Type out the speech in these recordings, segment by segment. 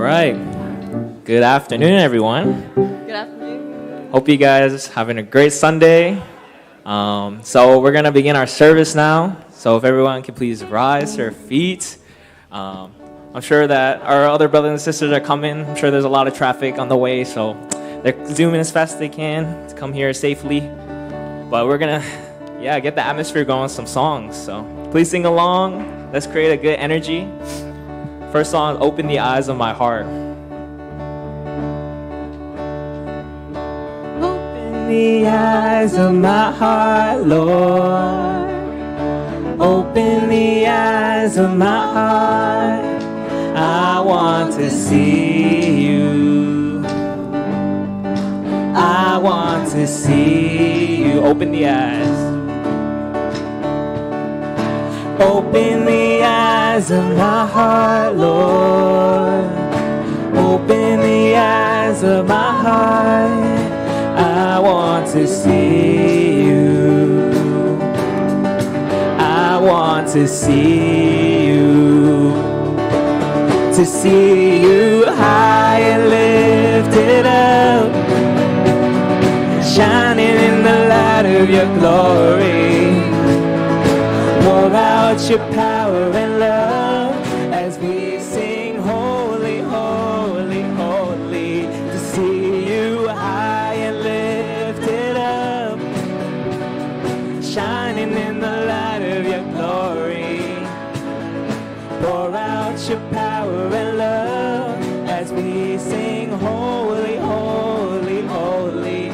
right. Good afternoon, everyone. Good afternoon. Hope you guys having a great Sunday. So we're gonna begin our service now. So if everyone can please rise to their feet. I'm sure that our other brothers and sisters are coming. I'm sure there's a lot of traffic on the way, so they're zooming as fast as they can to come here safely. But we're gonna, get the atmosphere going with some songs. So please sing along. Let's create a good energy. First song, Open the Eyes of My Heart. Open the eyes of my heart, Lord. Open the eyes of my heart. I want to see you. I want to see you. Open the eyes. Open the eyes of my heart, Lord. Open the eyes of my heart. I want to see you. I want to see you. To see you high and lifted up, shining in the light of your glory. Pour out your power and love as we sing holy, holy, holy. To see you high and lifted up, shining in the light of your glory. Pour out your power and love as we sing holy, holy, holy.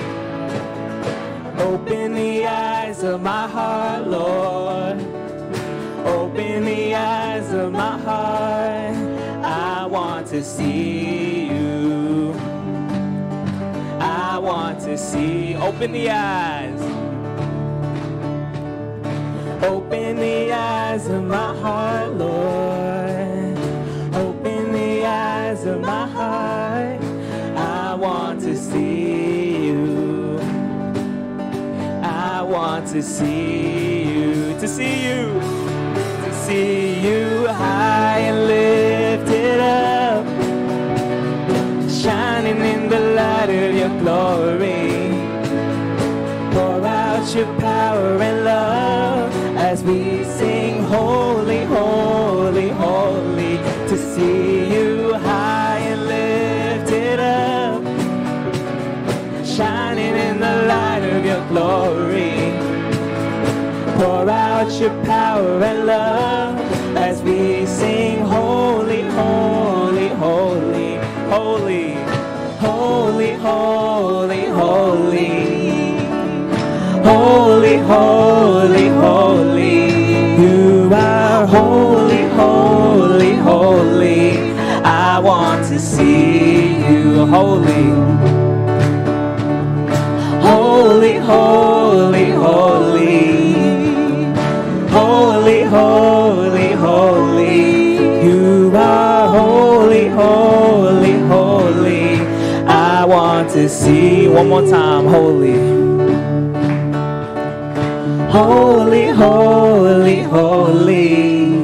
Open the eyes of my heart, Lord. Open the eyes of my heart. I want to see you. I want to see. Open the eyes. Open the eyes of my heart, Lord. Open the eyes of my heart. I want to see you. I want to see you. To see you. To see you high and lifted up, shining in the light of your glory. Pour out your power and love as we sing holy, holy, holy. To see you high and lifted up, shining in the light of your glory. Pour out your power and love as we sing holy, holy, holy, holy, holy, holy, holy. Holy, holy, holy, you are holy, holy, holy. I want to see you holy. Holy, holy, holy. Holy, holy, holy. You are holy, holy, holy. I want to see one more time, holy. Holy, holy, holy.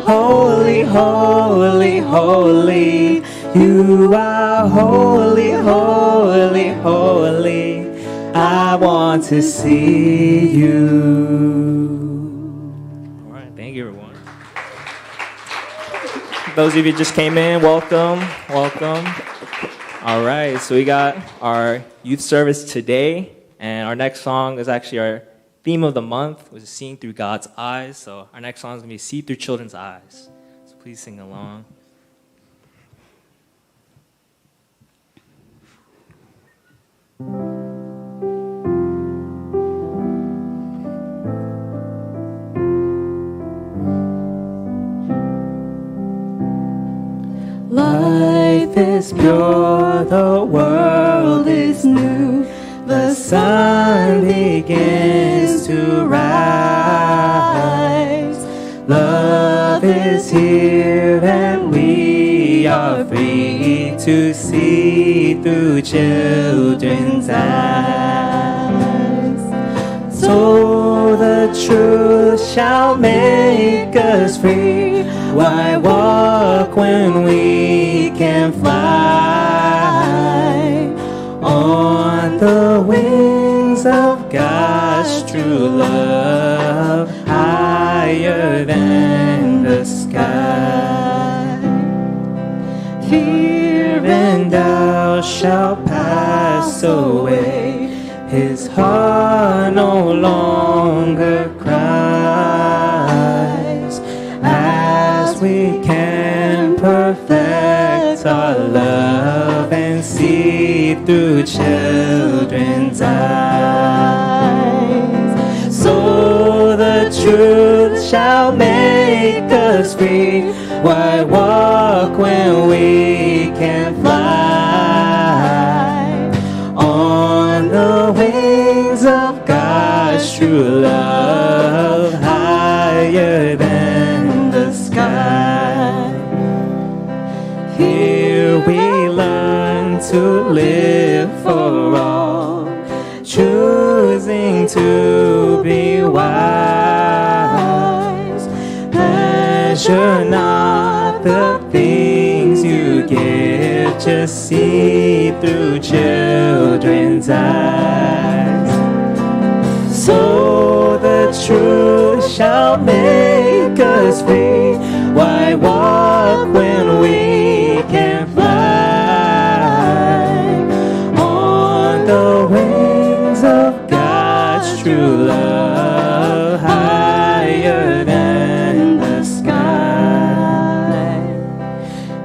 Holy, holy, holy. You are holy, holy, holy. I want to see you. All right, thank you, everyone. Those of you who just came in, welcome, welcome. All right, so we got our youth service today, and our next song is actually our theme of the month, which is Seeing Through God's Eyes. So our next song is going to be See Through Children's Eyes. So please sing along. Life is pure, the world is new, the sun begins to rise. Love is here and we are free to see through children's eyes. So So the truth shall make us free. Why walk when we can fly on the wings of God's true love, higher than the sky? Fear and doubt shall pass away. His heart no longer cries, as we can perfect our love and see through children's eyes. So the truth shall make us free. Why walk when we can fly on the wings of God's true love, higher than the sky? Here we learn to live for all, choosing to be wise. Measure not the things you give, just see through children's eyes. So the truth shall make us free. Why walk when we can fly on the wings of God's true love, higher than the sky?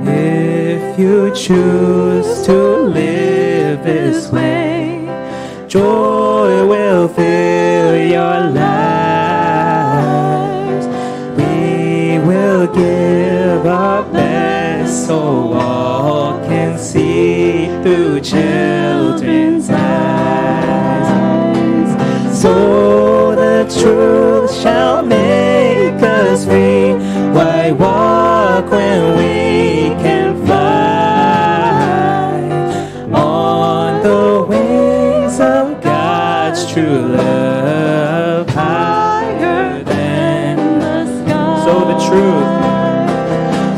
If you choose to live this way, joy will fill your lives. We will give our best so all can see through children's eyes. So the truth shall make us free. Why walk when we can fly on the wings of God's true love, higher than the sky?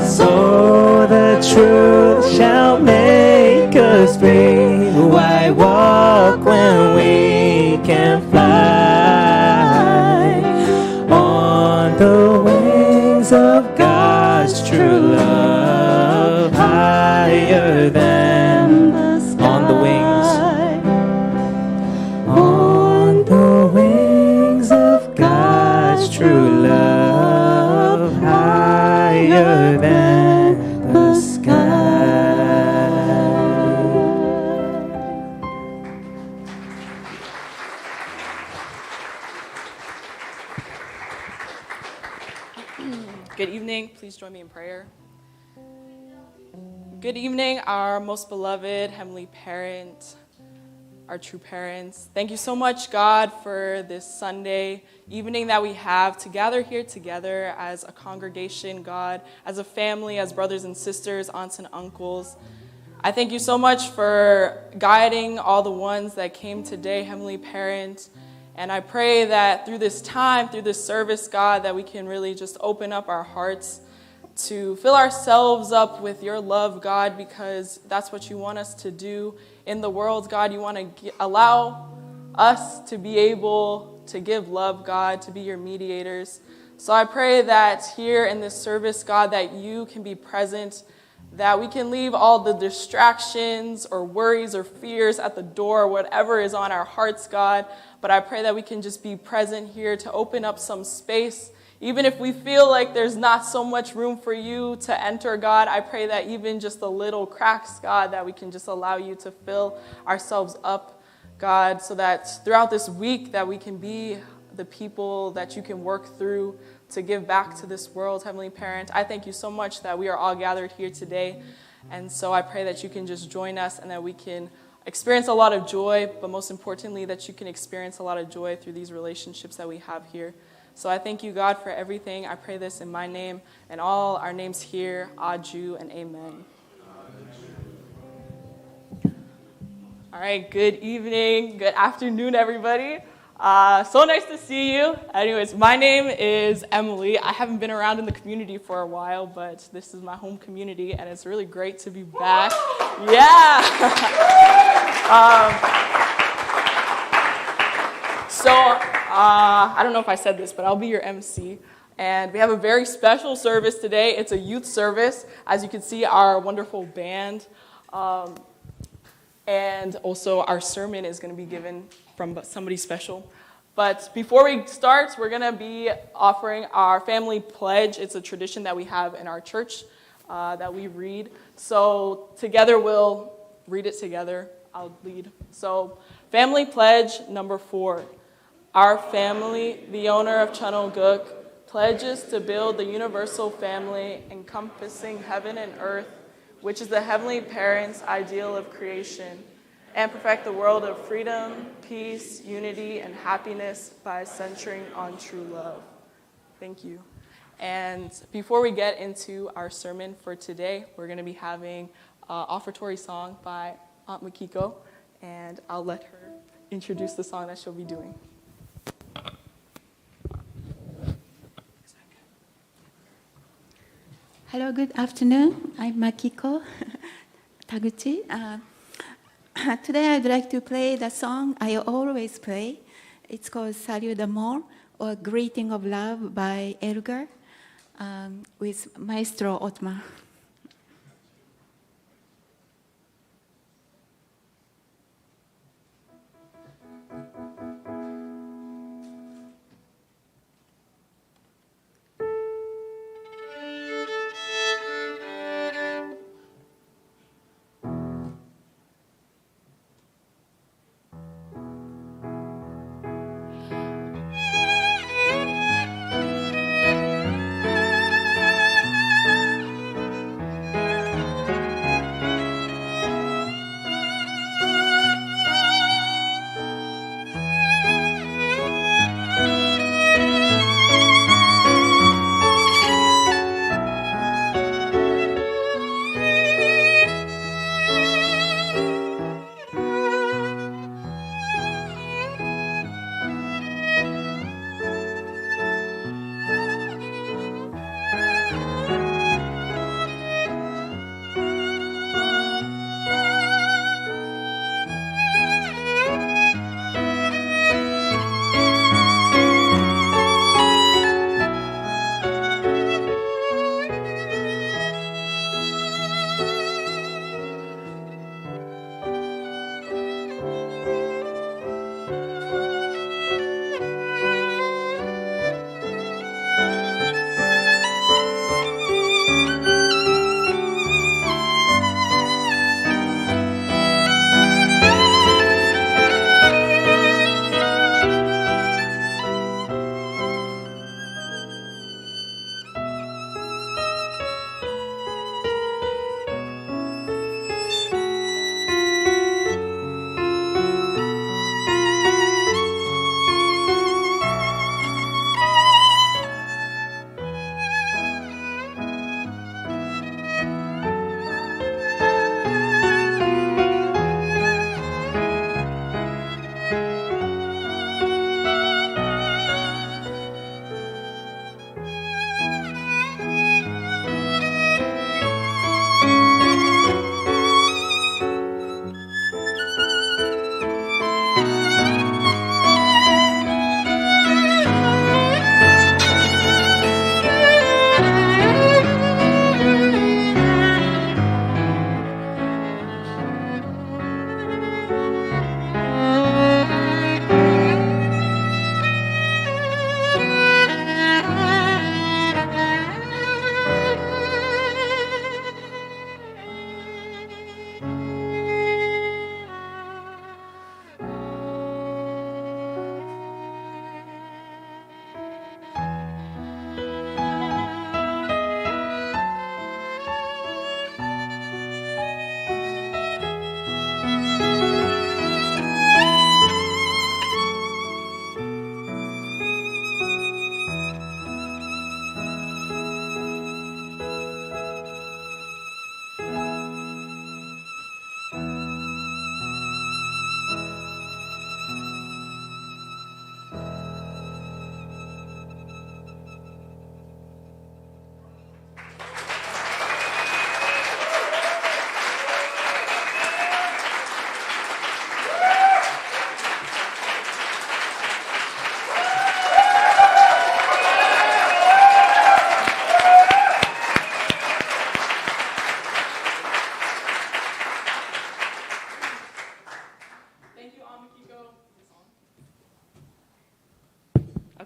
So the truth shall make us free. Why walk when we can fly on the wings of God's true love, higher than the sky? On the wings of God's true love, higher than the sky. Good evening. Please join me in prayer. Good evening, our most beloved Heavenly Parent, our true parents. Thank you so much, God, for this Sunday evening that we have to gather here together as a congregation, God, as a family, as brothers and sisters, aunts and uncles. I thank you so much for guiding all the ones that came today, Heavenly Parent. And I pray that through this time, through this service, God, that we can really just open up our hearts to fill ourselves up with your love, God, because that's what you want us to do in the world, God. You want to allow us to be able to give love, God, to be your mediators. So I pray that here in this service, God, that you can be present, that we can leave all the distractions or worries or fears at the door, whatever is on our hearts, God. But I pray that we can just be present here to open up some space. Even if we feel like there's not so much room for you to enter, God, I pray that even just the little cracks, God, that we can just allow you to fill ourselves up, God, so that throughout this week that we can be the people that you can work through to give back to this world, Heavenly Parent. I thank you so much that we are all gathered here today. And so I pray that you can just join us and that we can experience a lot of joy, but most importantly, that you can experience a lot of joy through these relationships that we have here. So I thank you, God, for everything. I pray this in my name and all our names here, Aju and Amen. All right, good evening, good afternoon, everybody. So nice to see you. Anyways, my name is Emily. I haven't been around in the community for a while, but this is my home community, and it's really great to be back. Yeah. I don't know if I said this, but I'll be your MC. And we have a very special service today. It's a youth service. As you can see, our wonderful band. And also our sermon is going to be given from somebody special. But before we start, we're going to be offering our family pledge. It's a tradition that we have in our church that we read. So together we'll read it together. I'll lead. So family pledge number 4. Our family, the owner of Chunoguk, pledges to build the universal family encompassing heaven and earth, which is the Heavenly Parent's ideal of creation, and perfect the world of freedom, peace, unity, and happiness by centering on true love. Thank you. And before we get into our sermon for today, we're going to be having an offertory song by Aunt Makiko, and I'll let her introduce the song that she'll be doing. Hello, good afternoon. I'm Makiko Taguchi. Today I'd like to play the song I always play. It's called Salut d'amour, or Greeting of Love by Elgar, with Maestro Otmar.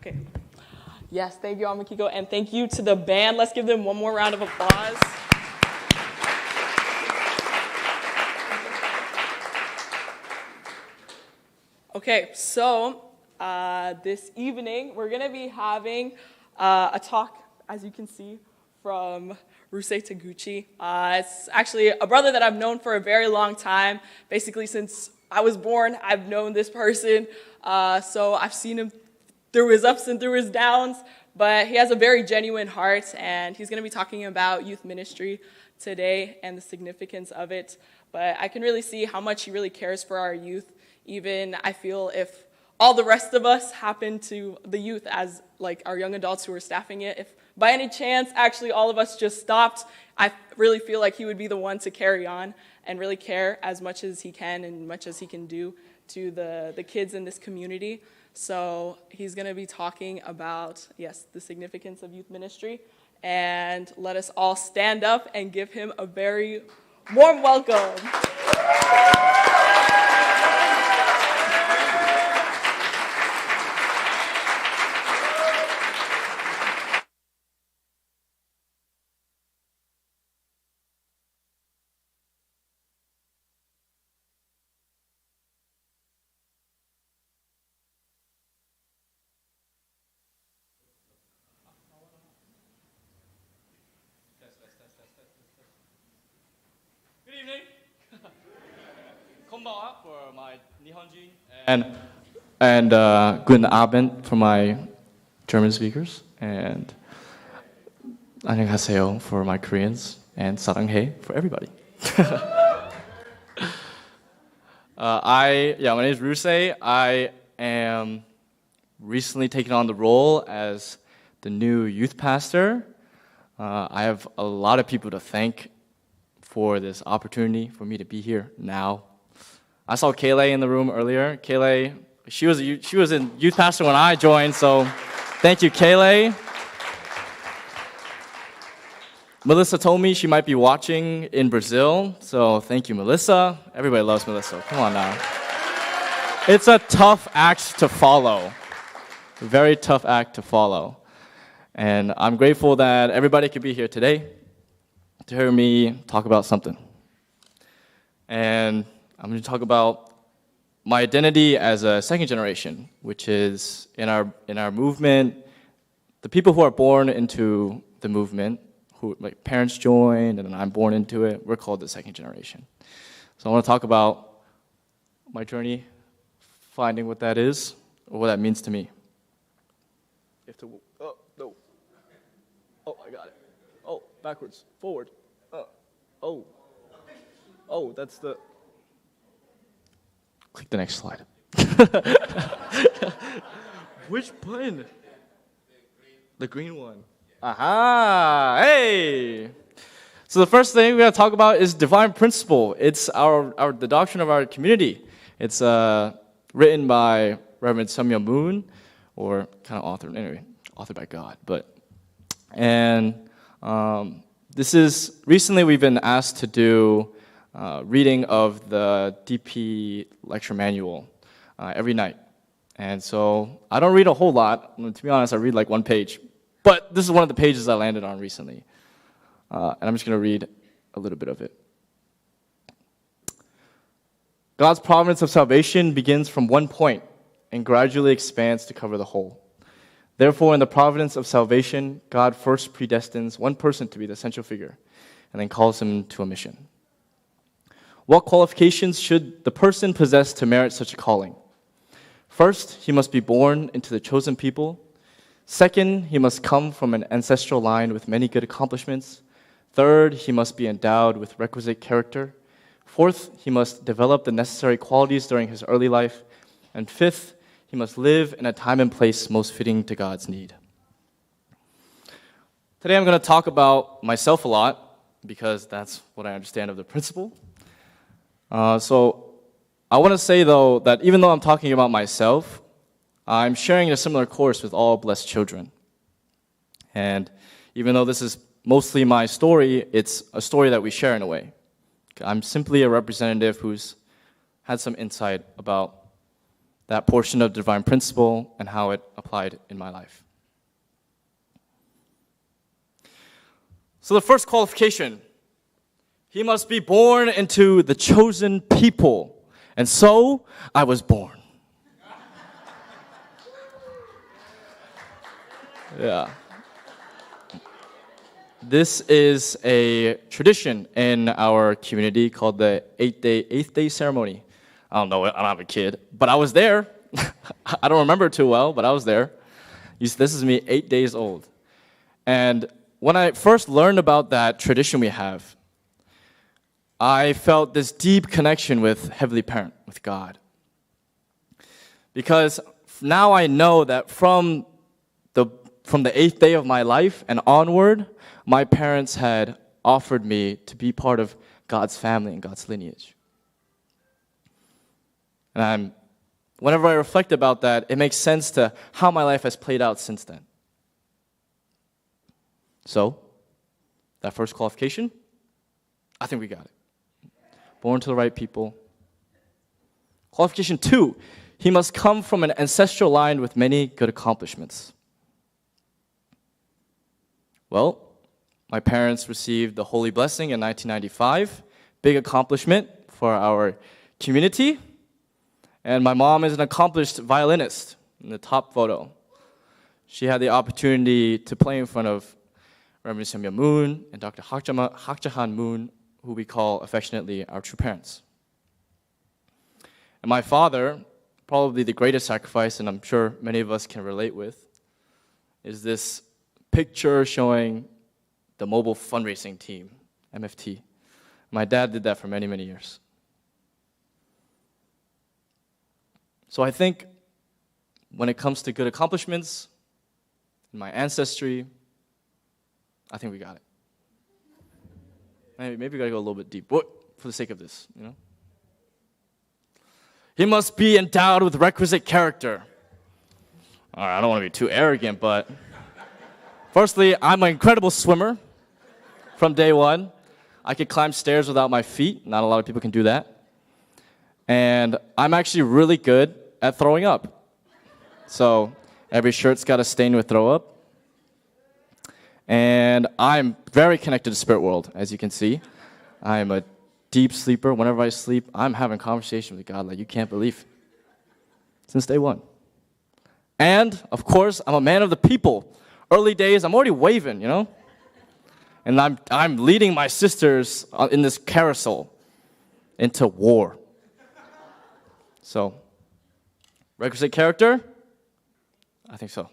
Okay. Yes, thank you, Amakiko, and thank you to the band. Let's give them one more round of applause. Okay, so this evening we're going to be having a talk, as you can see, from Rusei Taguchi. It's actually a brother that I've known for a very long time. Basically, since I was born, I've known this person. So I've seen him through his ups and through his downs, but he has a very genuine heart, and he's going to be talking about youth ministry today and the significance of it. But I can really see how much he really cares for our youth. Even I feel if all the rest of us happen to the youth as like our young adults who are staffing it, if by any chance actually all of us just stopped, I really feel like he would be the one to carry on and really care as much as he can and much as he can do to the kids in this community. So he's going to be talking about, yes, the significance of youth ministry. And let us all stand up and give him a very warm welcome. Good evening. Konbanwa for my Nihonjin and guten Abend for my German speakers, and annyeonghaseyo for my Koreans, and saranghae for everybody. My name is Rusei. I am recently taking on the role as the new youth pastor. I have a lot of people to thank for this opportunity for me to be here now. I saw Kayleigh in the room earlier. Kayleigh, she was a youth pastor when I joined, so thank you, Kayleigh. Melissa told me she might be watching in Brazil, so thank you, Melissa. Everybody loves Melissa. Come on now. It's a tough act to follow. A very tough act to follow. And I'm grateful that everybody could be here today to hear me talk about something. And I'm going to talk about my identity as a second generation, which is in our movement, the people who are born into the movement, who like parents joined and then I'm born into it, we're called the second generation. So I want to talk about my journey, finding what that is, or what that means to me. You have to, oh, no. Oh, I got it. Oh, backwards, forward. Oh, that's the... Click the next slide. Which button? The green one. Aha! Hey! So the first thing we're going to talk about is divine principle. It's the doctrine of our community. It's written by Reverend Seomyeon Moon, or kind of authored by God. This is, recently we've been asked to do reading of the DP lecture manual every night. And so I don't read a whole lot. To be honest, I read like one page. But this is one of the pages I landed on recently. And I'm just going to read a little bit of it. God's providence of salvation begins from one point and gradually expands to cover the whole. Therefore, in the providence of salvation, God first predestines one person to be the central figure and then calls him to a mission. What qualifications should the person possess to merit such a calling? First, he must be born into the chosen people. Second, he must come from an ancestral line with many good accomplishments. Third, he must be endowed with requisite character. Fourth, he must develop the necessary qualities during his early life. And fifth, he must live in a time and place most fitting to God's need. Today I'm going to talk about myself a lot because that's what I understand of the principle. So I want to say, though, that even though I'm talking about myself, I'm sharing a similar course with all blessed children. And even though this is mostly my story, it's a story that we share in a way. I'm simply a representative who's had some insight about that portion of divine principle and how it applied in my life. So the first qualification, he must be born into the chosen people. And so I was born. Yeah. This is a tradition in our community called the eighth day ceremony. I don't know, I don't have a kid, but I was there. I don't remember it too well, but I was there. This is me 8 days old. And when I first learned about that tradition we have, I felt this deep connection with Heavenly Parent, with God. Because now I know that from the 8th day of my life and onward, my parents had offered me to be part of God's family and God's lineage. And whenever I reflect about that, it makes sense to how my life has played out since then. So, that first qualification, I think we got it. Born to the right people. Qualification 2, he must come from an ancestral line with many good accomplishments. Well, my parents received the Holy Blessing in 1995, big accomplishment for our community. And my mom is an accomplished violinist in the top photo. She had the opportunity to play in front of Reverend Seung Moon and Dr. Hak Jahan Moon, who we call affectionately our true parents. And my father, probably the greatest sacrifice, and I'm sure many of us can relate with, is this picture showing the mobile fundraising team, MFT. My dad did that for many, many years. So I think when it comes to good accomplishments in my ancestry, I think we got it. Maybe we got to go a little bit deep, but for the sake of this, you know. He must be endowed with requisite character. All right, I don't want to be too arrogant, but firstly, I'm an incredible swimmer from day one. I could climb stairs without my feet. Not a lot of people can do that. And I'm actually really good at throwing up. So every shirt's got a stain with throw up. And I'm very connected to the spirit world, as you can see. I'm a deep sleeper. Whenever I sleep, I'm having conversation with God like you can't believe. Since day one. And, of course, I'm a man of the people. Early days, I'm already waving, you know? And I'm leading my sisters in this carousel into war. So, requisite character? I think so.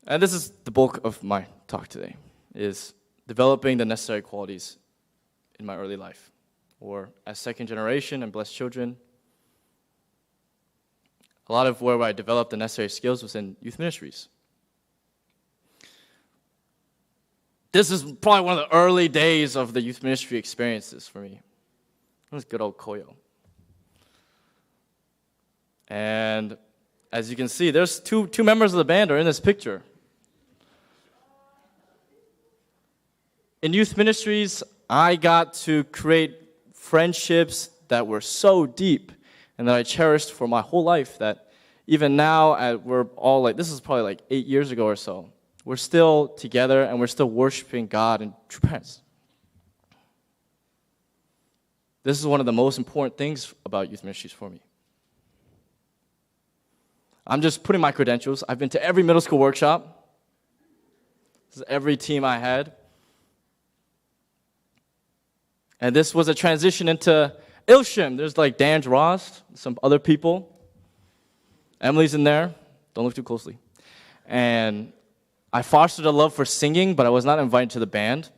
And this is the bulk of my talk today, is developing the necessary qualities in my early life. Or as second generation and blessed children, a lot of where I developed the necessary skills was in youth ministries. This is probably one of the early days of the youth ministry experiences for me. It was good old Koyo. And as you can see, there's two members of the band are in this picture. In youth ministries, I got to create friendships that were so deep and that I cherished for my whole life that even now, we're all like, this is probably like 8 years ago or so, we're still together and we're still worshiping God and true parents. This is one of the most important things about youth ministries for me. I'm just putting my credentials. I've been to every middle school workshop. This is every team I had. And this was a transition into Ilsham. There's like Dan Ross, some other people. Emily's in there. Don't look too closely. And I fostered a love for singing, but I was not invited to the band.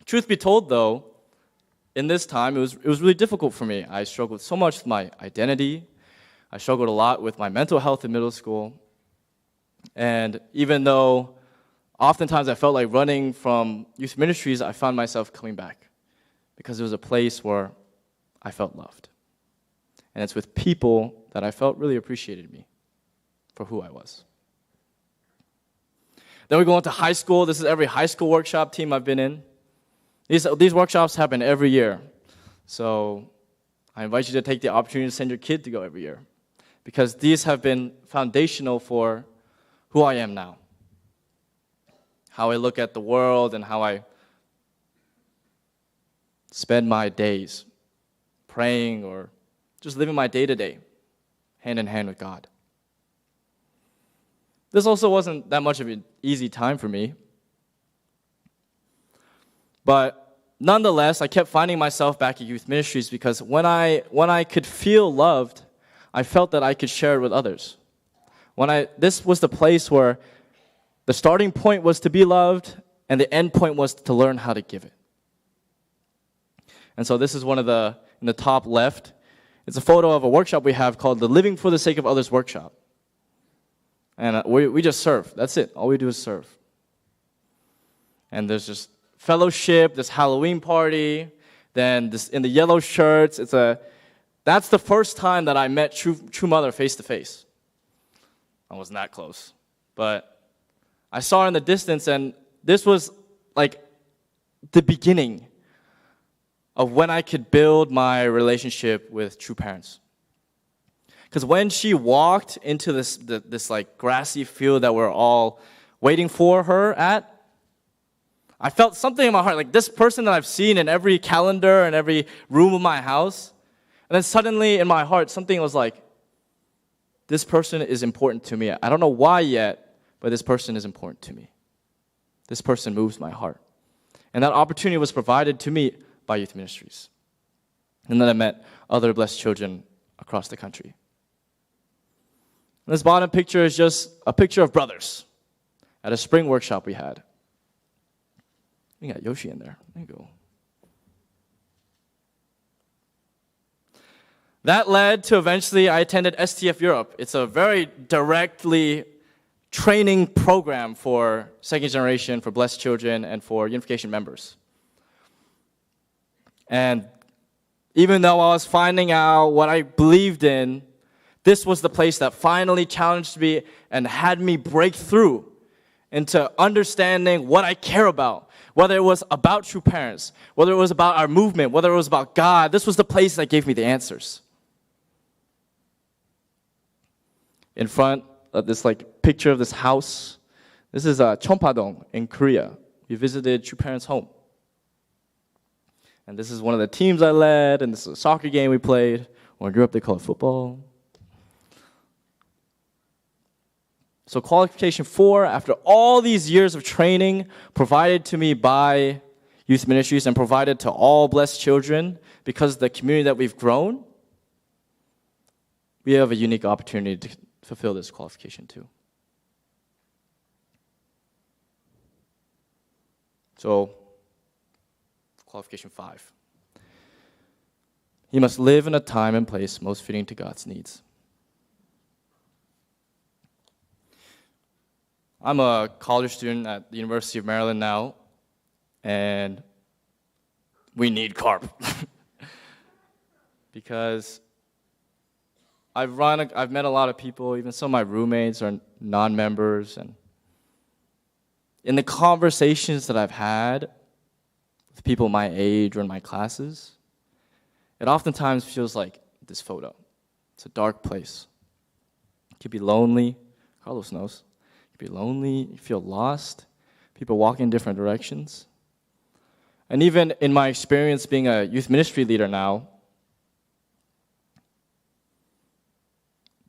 Truth be told, though, in this time, it was really difficult for me. I struggled so much with my identity. I struggled a lot with my mental health in middle school. And even though oftentimes I felt like running from youth ministries, I found myself coming back because it was a place where I felt loved. And it's with people that I felt really appreciated me for who I was. Then we go into high school. This is every high school workshop team I've been in. These workshops happen every year. So I invite you to take the opportunity to send your kid to go every year, because these have been foundational for who I am now, how I look at the world and how I spend my days praying or just living my day-to-day hand in hand with God. This also wasn't that much of an easy time for me. But nonetheless, I kept finding myself back at youth ministries because when I could feel loved, I felt that I could share it with others. This was the place where the starting point was to be loved and the end point was to learn how to give it. And so this is one of in the top left, it's a photo of a workshop we have called the Living for the Sake of Others workshop. And we just serve. That's it. All we do is serve. And there's just fellowship, this Halloween party, then this in the yellow shirts. That's the first time that I met True Mother face to face. I wasn't that close, but I saw her in the distance, and this was like the beginning of when I could build my relationship with true parents. Because when she walked into this like grassy field that we're all waiting for her at, I felt something in my heart, like this person that I've seen in every calendar and every room of my house. And then suddenly in my heart, something was like, this person is important to me. I don't know why yet, but this person is important to me. This person moves my heart. And that opportunity was provided to me by youth ministries. And then I met other blessed children across the country. And this bottom picture is just a picture of brothers at a spring workshop we had. We got Yoshi in there. There you go. That led to eventually I attended STF Europe. It's a very directly training program for second generation, for blessed children, and for unification members. And even though I was finding out what I believed in, this was the place that finally challenged me and had me break through into understanding what I care about. Whether it was about true parents, whether it was about our movement, whether it was about God, this was the place that gave me the answers. In front of this picture of this house, this is Chongpadong in Korea. We visited true parents' home. And this is one of the teams I led, and this is a soccer game we played. When I grew up, they call it football. So qualification 4, after all these years of training provided to me by youth ministries and provided to all blessed children, because of the community that we've grown, we have a unique opportunity to fulfill this qualification too. So, qualification 5. He must live in a time and place most fitting to God's needs. I'm a college student at the University of Maryland now, and we need CARP. Because I've met a lot of people, even some of my roommates are non-members, and in the conversations that I've had with people my age or in my classes, it oftentimes feels like this photo. It's a dark place. It could be lonely. Carlos knows. It could be lonely. You feel lost. People walking in different directions. And even in my experience being a youth ministry leader now,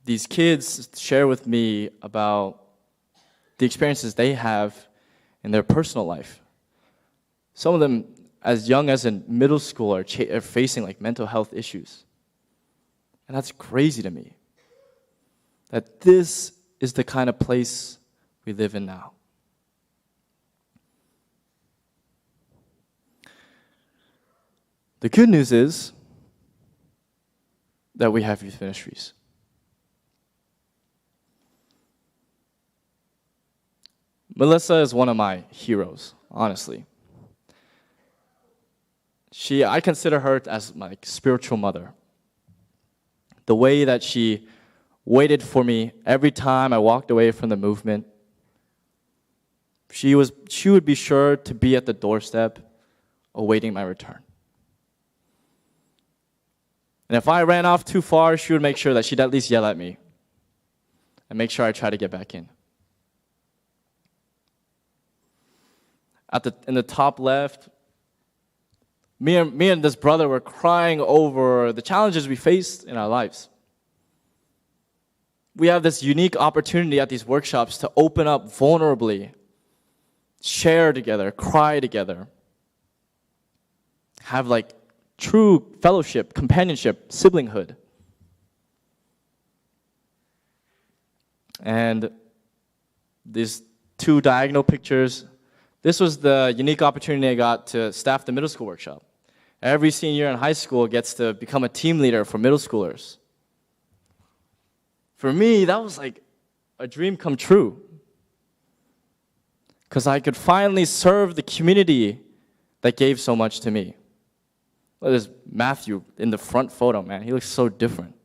these kids share with me about the experiences they have in their personal life. Some of them, as young as in middle school, are facing mental health issues. And that's crazy to me. That this is the kind of place we live in now. The good news is that we have youth ministries. Melissa is one of my heroes, honestly. I consider her as my spiritual mother. The way that she waited for me every time I walked away from the movement, she would be sure to be at the doorstep awaiting my return. And if I ran off too far, she would make sure that she'd at least yell at me and make sure I try to get back in. In the top left, me and this brother were crying over the challenges we faced in our lives. We have this unique opportunity at these workshops to open up vulnerably, share together, cry together, have like true fellowship, companionship, siblinghood. And these two diagonal pictures, this was the unique opportunity I got to staff the middle school workshop. Every senior in high school gets to become a team leader for middle schoolers. For me, that was like a dream come true. Because I could finally serve the community that gave so much to me. Well, there's Matthew in the front photo, man. He looks so different.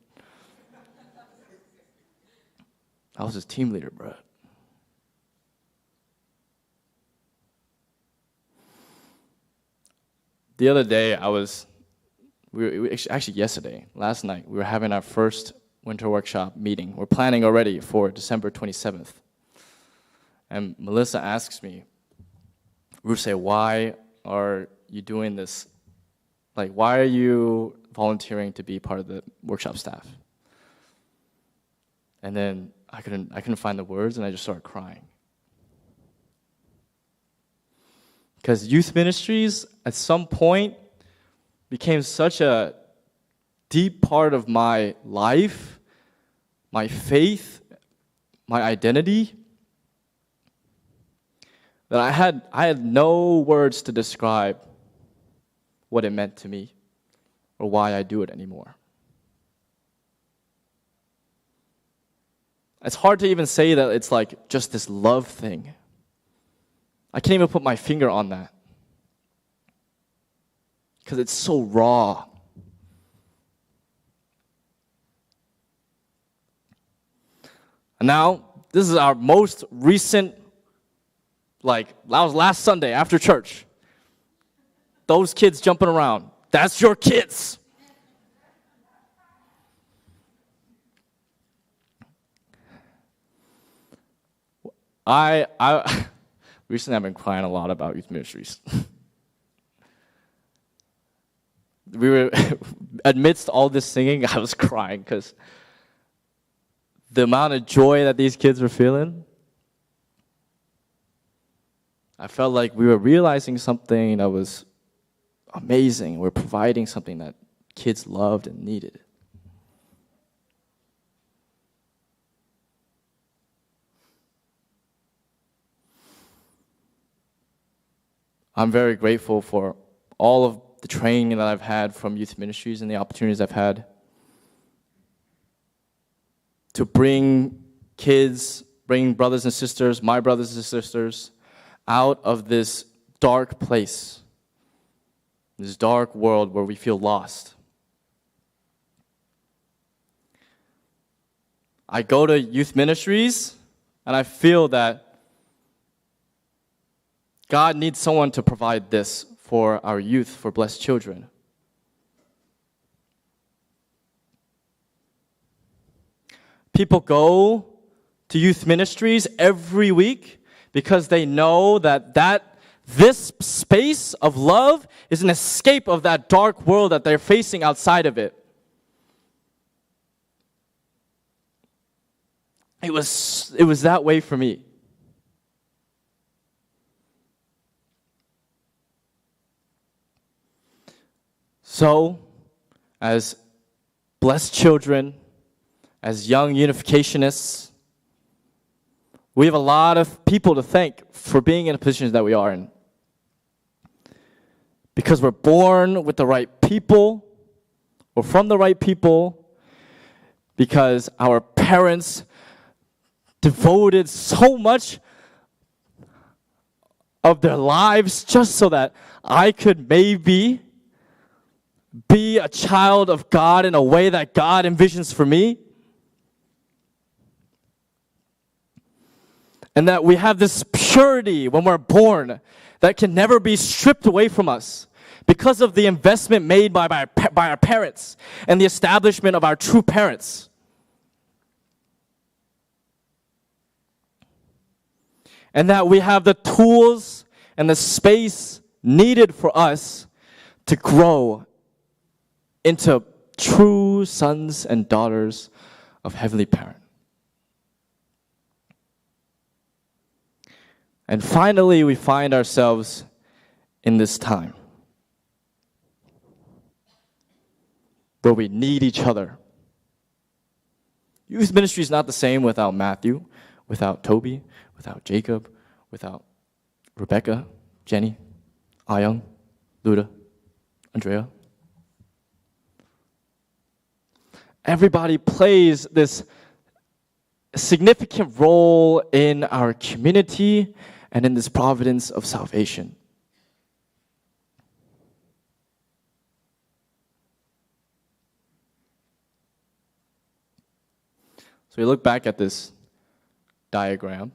I was his team leader, bro. The other day, actually yesterday, last night, we were having our first winter workshop meeting. We're planning already for December 27th. And Melissa asks me, Ruse, why are you doing this? Like, why are you volunteering to be part of the workshop staff? And then I couldn't find the words, and I just started crying. Because youth ministries, at some point, became such a deep part of my life, my faith, my identity, that I had no words to describe what it meant to me or why I do it anymore. It's hard to even say that it's like just this love thing. I can't even put my finger on that because it's so raw. And now, this is our most recent, that was last Sunday after church. Those kids jumping around, that's your kids. Recently I've been crying a lot about youth ministries. We were, amidst all this singing, I was crying because the amount of joy that these kids were feeling, I felt like we were realizing something that was amazing. We're providing something that kids loved and needed. I'm very grateful for all of the training that I've had from youth ministries and the opportunities I've had to bring kids, bring brothers and sisters, my brothers and sisters, out of this dark place, this dark world where we feel lost. I go to youth ministries and I feel that God needs someone to provide this for our youth, for blessed children. People go to youth ministries every week because they know that this space of love is an escape of that dark world that they're facing outside of it. It was that way for me. So, as blessed children, as young unificationists, we have a lot of people to thank for being in the positions that we are in. Because we're born with the right people, or from the right people, because our parents devoted so much of their lives just so that I could maybe be a child of God in a way that God envisions for me. And that we have this purity when we're born that can never be stripped away from us because of the investment made by our parents and the establishment of our true parents. And that we have the tools and the space needed for us to grow into true sons and daughters of Heavenly Parent. And finally, we find ourselves in this time where we need each other. Youth ministry is not the same without Matthew, without Toby, without Jacob, without Rebecca, Jenny, Ayong, Luda, Andrea. Everybody plays this significant role in our community and in this providence of salvation. So we look back at this diagram.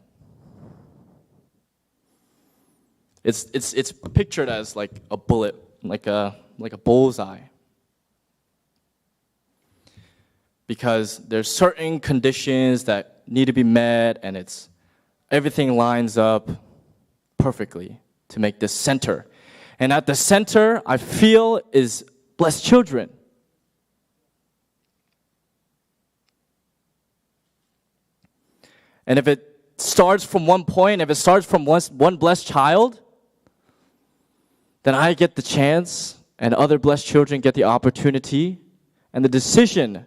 It's pictured as like a bullet, like a bullseye. Because there's certain conditions that need to be met, and everything lines up perfectly to make this center. And at the center, I feel, is blessed children. And if it starts from one point, if it starts from one blessed child, then I get the chance, and other blessed children get the opportunity and the decision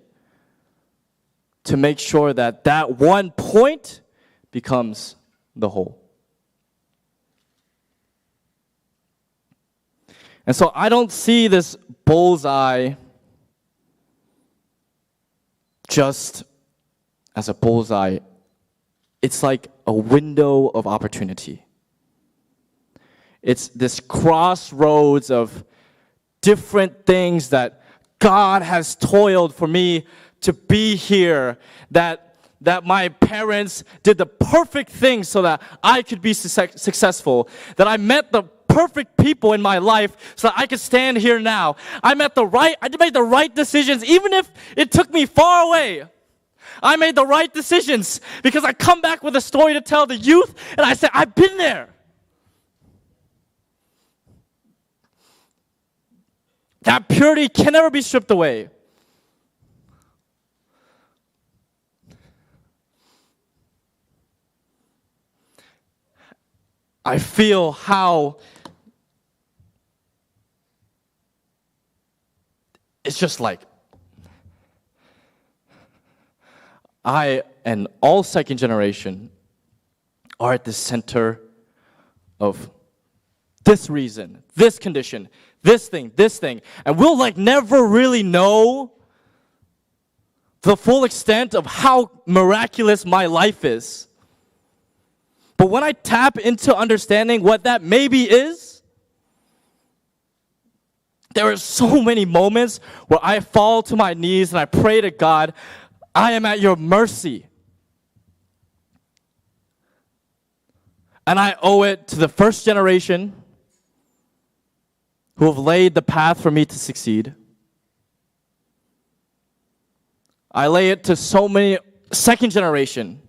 to make sure that that one point becomes the whole. And so I don't see this bullseye just as a bullseye. It's like a window of opportunity. It's this crossroads of different things that God has toiled for me to be here, that my parents did the perfect thing so that I could be successful, that I met the perfect people in my life so that I could stand here now. I made the right decisions, even if it took me far away. I made the right decisions because I come back with a story to tell the youth, and I say, I've been there. That purity can never be stripped away. I feel how it's just like I and all second generation are at the center of this reason, this condition, this thing, and we'll never really know the full extent of how miraculous my life is. But when I tap into understanding what that maybe is, there are so many moments where I fall to my knees and I pray to God, I am at your mercy. And I owe it to the first generation who have laid the path for me to succeed. I lay it to so many second generation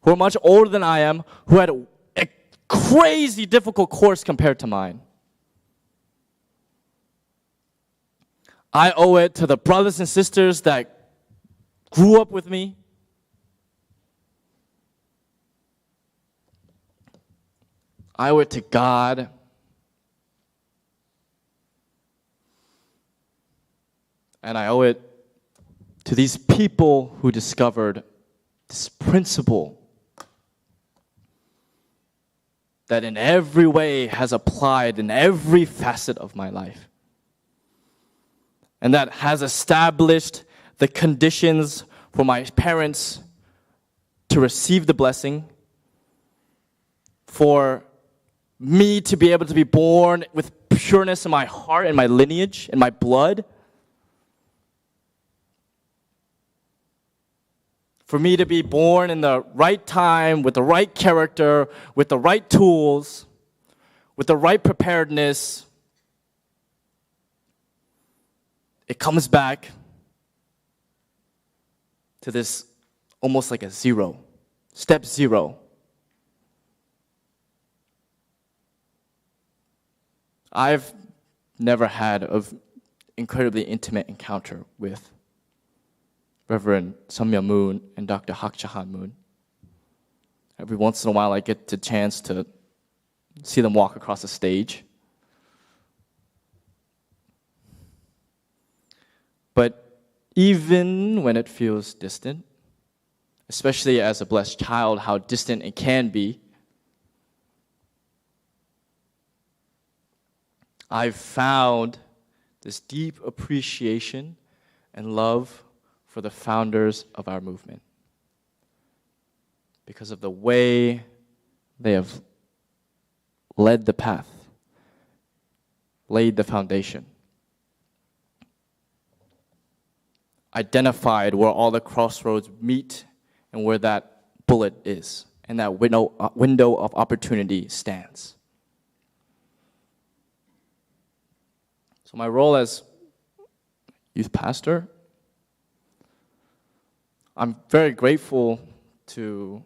who are much older than I am, who had a crazy difficult course compared to mine. I owe it to the brothers and sisters that grew up with me. I owe it to God. And I owe it to these people who discovered this principle that in every way has applied in every facet of my life. And that has established the conditions for my parents to receive the blessing, for me to be able to be born with pureness in my heart and my lineage and my blood, for me to be born in the right time, with the right character, with the right tools, with the right preparedness, it comes back to this almost like a zero, step zero. I've never had an incredibly intimate encounter with Reverend Sungmyeon Moon and Dr. Hak Jahan Moon. Every once in a while I get the chance to see them walk across the stage. But even when it feels distant, especially as a blessed child, how distant it can be, I've found this deep appreciation and love for the founders of our movement because of the way they have led the path, laid the foundation, identified where all the crossroads meet and where that bullet is and that window of opportunity stands. So my role as youth pastor, I'm very grateful to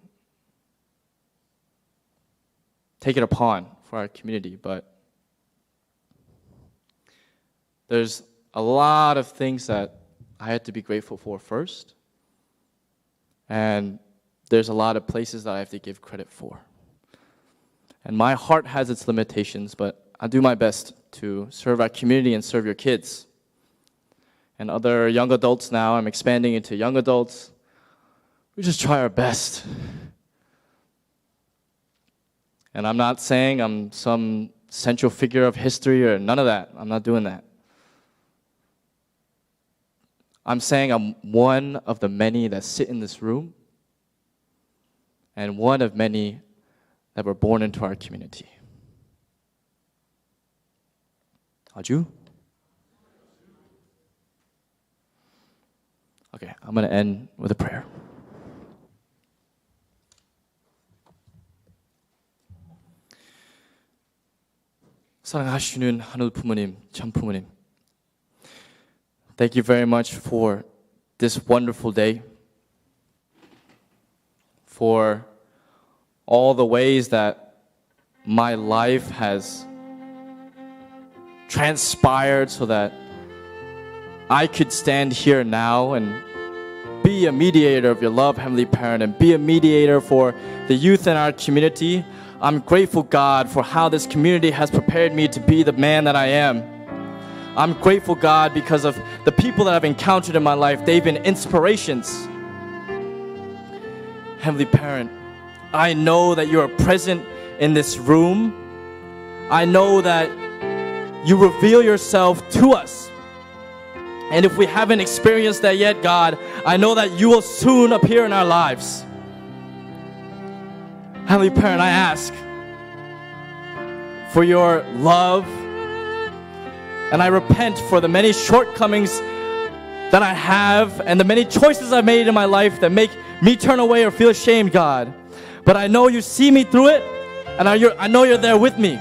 take it upon for our community, but there's a lot of things that I had to be grateful for first, and there's a lot of places that I have to give credit for. And my heart has its limitations, but I do my best to serve our community and serve your kids. And other young adults now, I'm expanding into young adults. We just try our best. And I'm not saying I'm some central figure of history or none of that. I'm not doing that. I'm saying I'm one of the many that sit in this room and one of many that were born into our community. Aju? Okay, I'm going to end with a prayer. 사랑하시는 하늘 부모님, 참 부모님. Thank you very much for this wonderful day, for all the ways that my life has transpired so that I could stand here now and be a mediator of your love, Heavenly Parent, and be a mediator for the youth in our community. I'm grateful, God, for how this community has prepared me to be the man that I am. I'm grateful, God, because of the people that I've encountered in my life. They've been inspirations. Heavenly Parent, I know that you are present in this room. I know that you reveal yourself to us. And if we haven't experienced that yet, God, I know that you will soon appear in our lives. Heavenly Parent, I ask for your love, and I repent for the many shortcomings that I have and the many choices I've made in my life that make me turn away or feel ashamed, God. But I know you see me through it, and I know you're there with me.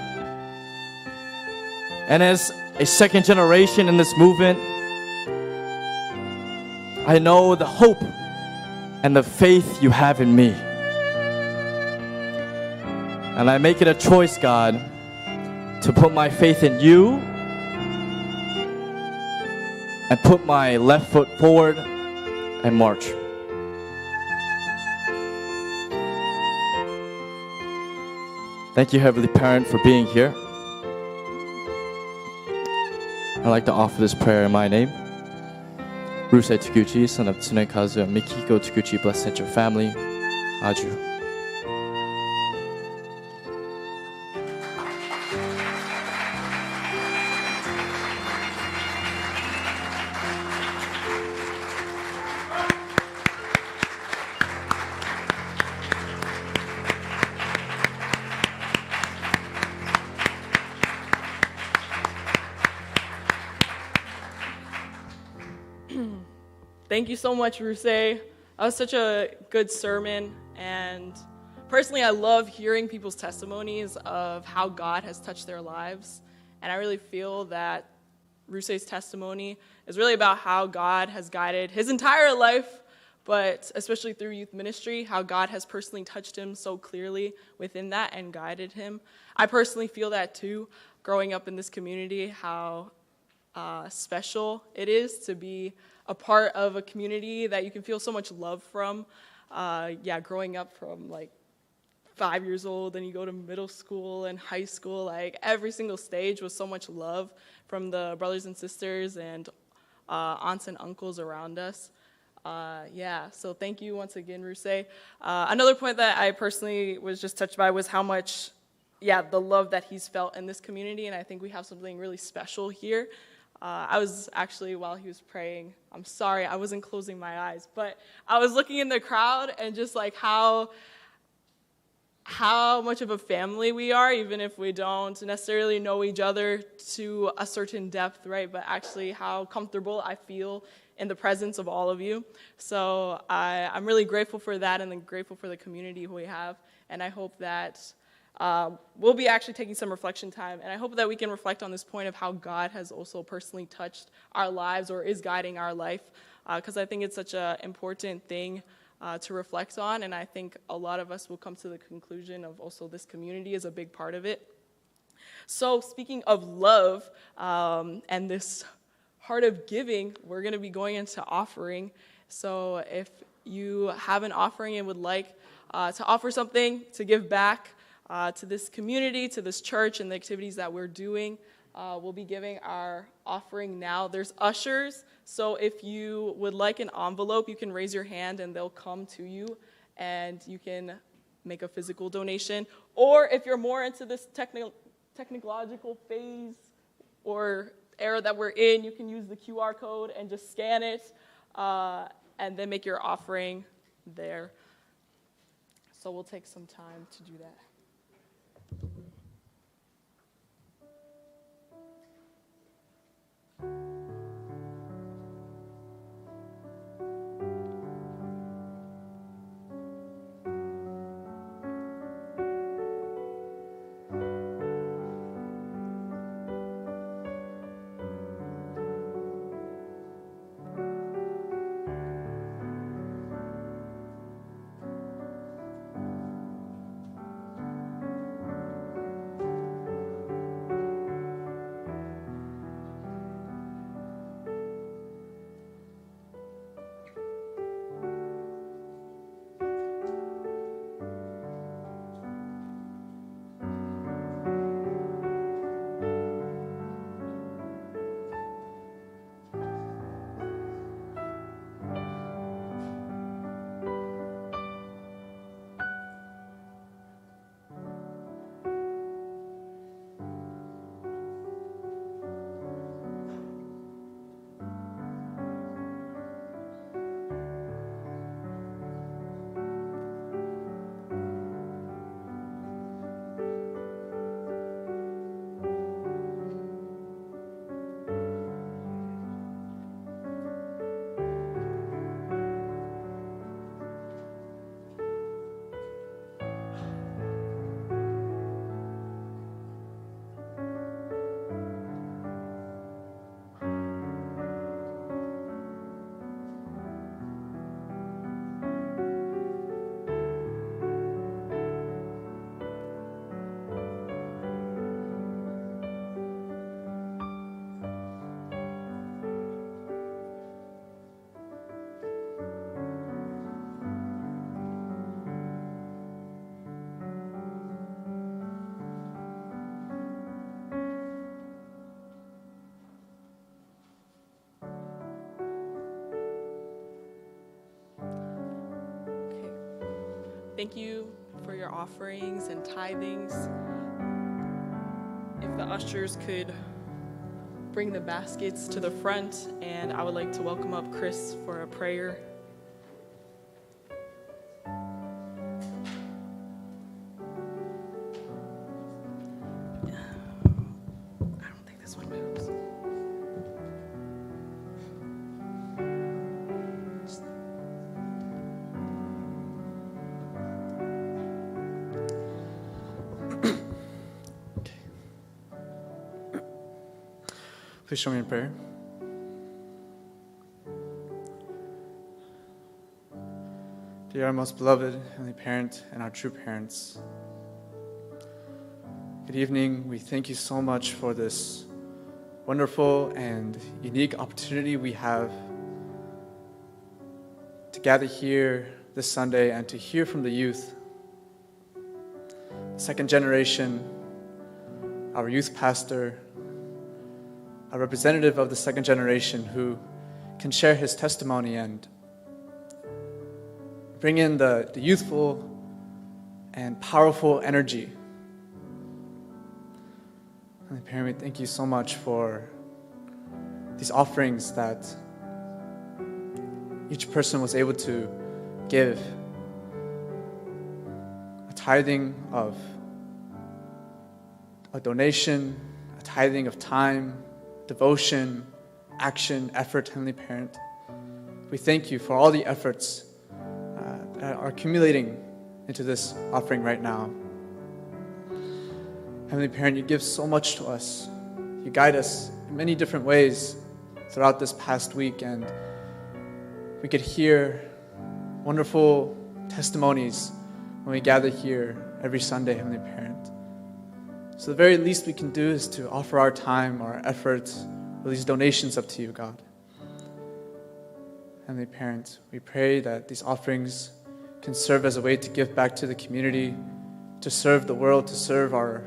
And as a second generation in this movement, I know the hope and the faith you have in me. And I make it a choice, God, to put my faith in you and put my left foot forward and march. Thank you, Heavenly Parent, for being here. I'd like to offer this prayer in my name. Rusei Taguchi, son of Tsunekazu and Mikiko Taguchi, bless your family. Aju. Thank you so much, Rusei. That was such a good sermon, and personally, I love hearing people's testimonies of how God has touched their lives, and I really feel that Rusey's testimony is really about how God has guided his entire life, but especially through youth ministry, how God has personally touched him so clearly within that and guided him. I personally feel that too, growing up in this community, how special it is to be a part of a community that you can feel so much love from. Growing up from like 5 years old, and you go to middle school and high school, like every single stage was so much love from the brothers and sisters and aunts and uncles around us. So thank you once again, Rusey. Another point that I personally was just touched by was how much, the love that he's felt in this community, and I think we have something really special here. I was actually, while he was praying, I'm sorry, I wasn't closing my eyes, but I was looking in the crowd and just like how much of a family we are, even if we don't necessarily know each other to a certain depth, right? But actually how comfortable I feel in the presence of all of you. So I'm really grateful for that, and then grateful for the community we have. And I hope that we'll be actually taking some reflection time, and I hope that we can reflect on this point of how God has also personally touched our lives or is guiding our life, because I think it's such an important thing to reflect on, and I think a lot of us will come to the conclusion of also this community is a big part of it. So speaking of love and this heart of giving, we're going to be going into offering. So if you have an offering and would like to offer something to give back to this community, to this church, and the activities that we're doing, we'll be giving our offering now. There's ushers, so if you would like an envelope, you can raise your hand and they'll come to you, and you can make a physical donation. Or if you're more into this technological phase or era that we're in, you can use the QR code and just scan it, and then make your offering there. So we'll take some time to do that. Thank you for your offerings and tithings. If the ushers could bring the baskets to the front, and I would like to welcome up Chris for a prayer. I don't think this one moves. Please join me in prayer. Dear our most beloved Heavenly Parent and our true parents, good evening. We thank you so much for this wonderful and unique opportunity we have to gather here this Sunday and to hear from the youth, second generation, our youth pastor, a representative of the second generation who can share his testimony and bring in the youthful and powerful energy. And Parent, we thank you so much for these offerings that each person was able to give. A tithing of a donation, a tithing of time, devotion, action, effort, Heavenly Parent. We thank you for all the efforts that are accumulating into this offering right now. Heavenly Parent, you give so much to us. You guide us in many different ways throughout this past week, and we could hear wonderful testimonies when we gather here every Sunday, Heavenly Parent. So the very least we can do is to offer our time, our efforts, or these donations up to you, God. Heavenly Parent, we pray that these offerings can serve as a way to give back to the community, to serve the world, to serve our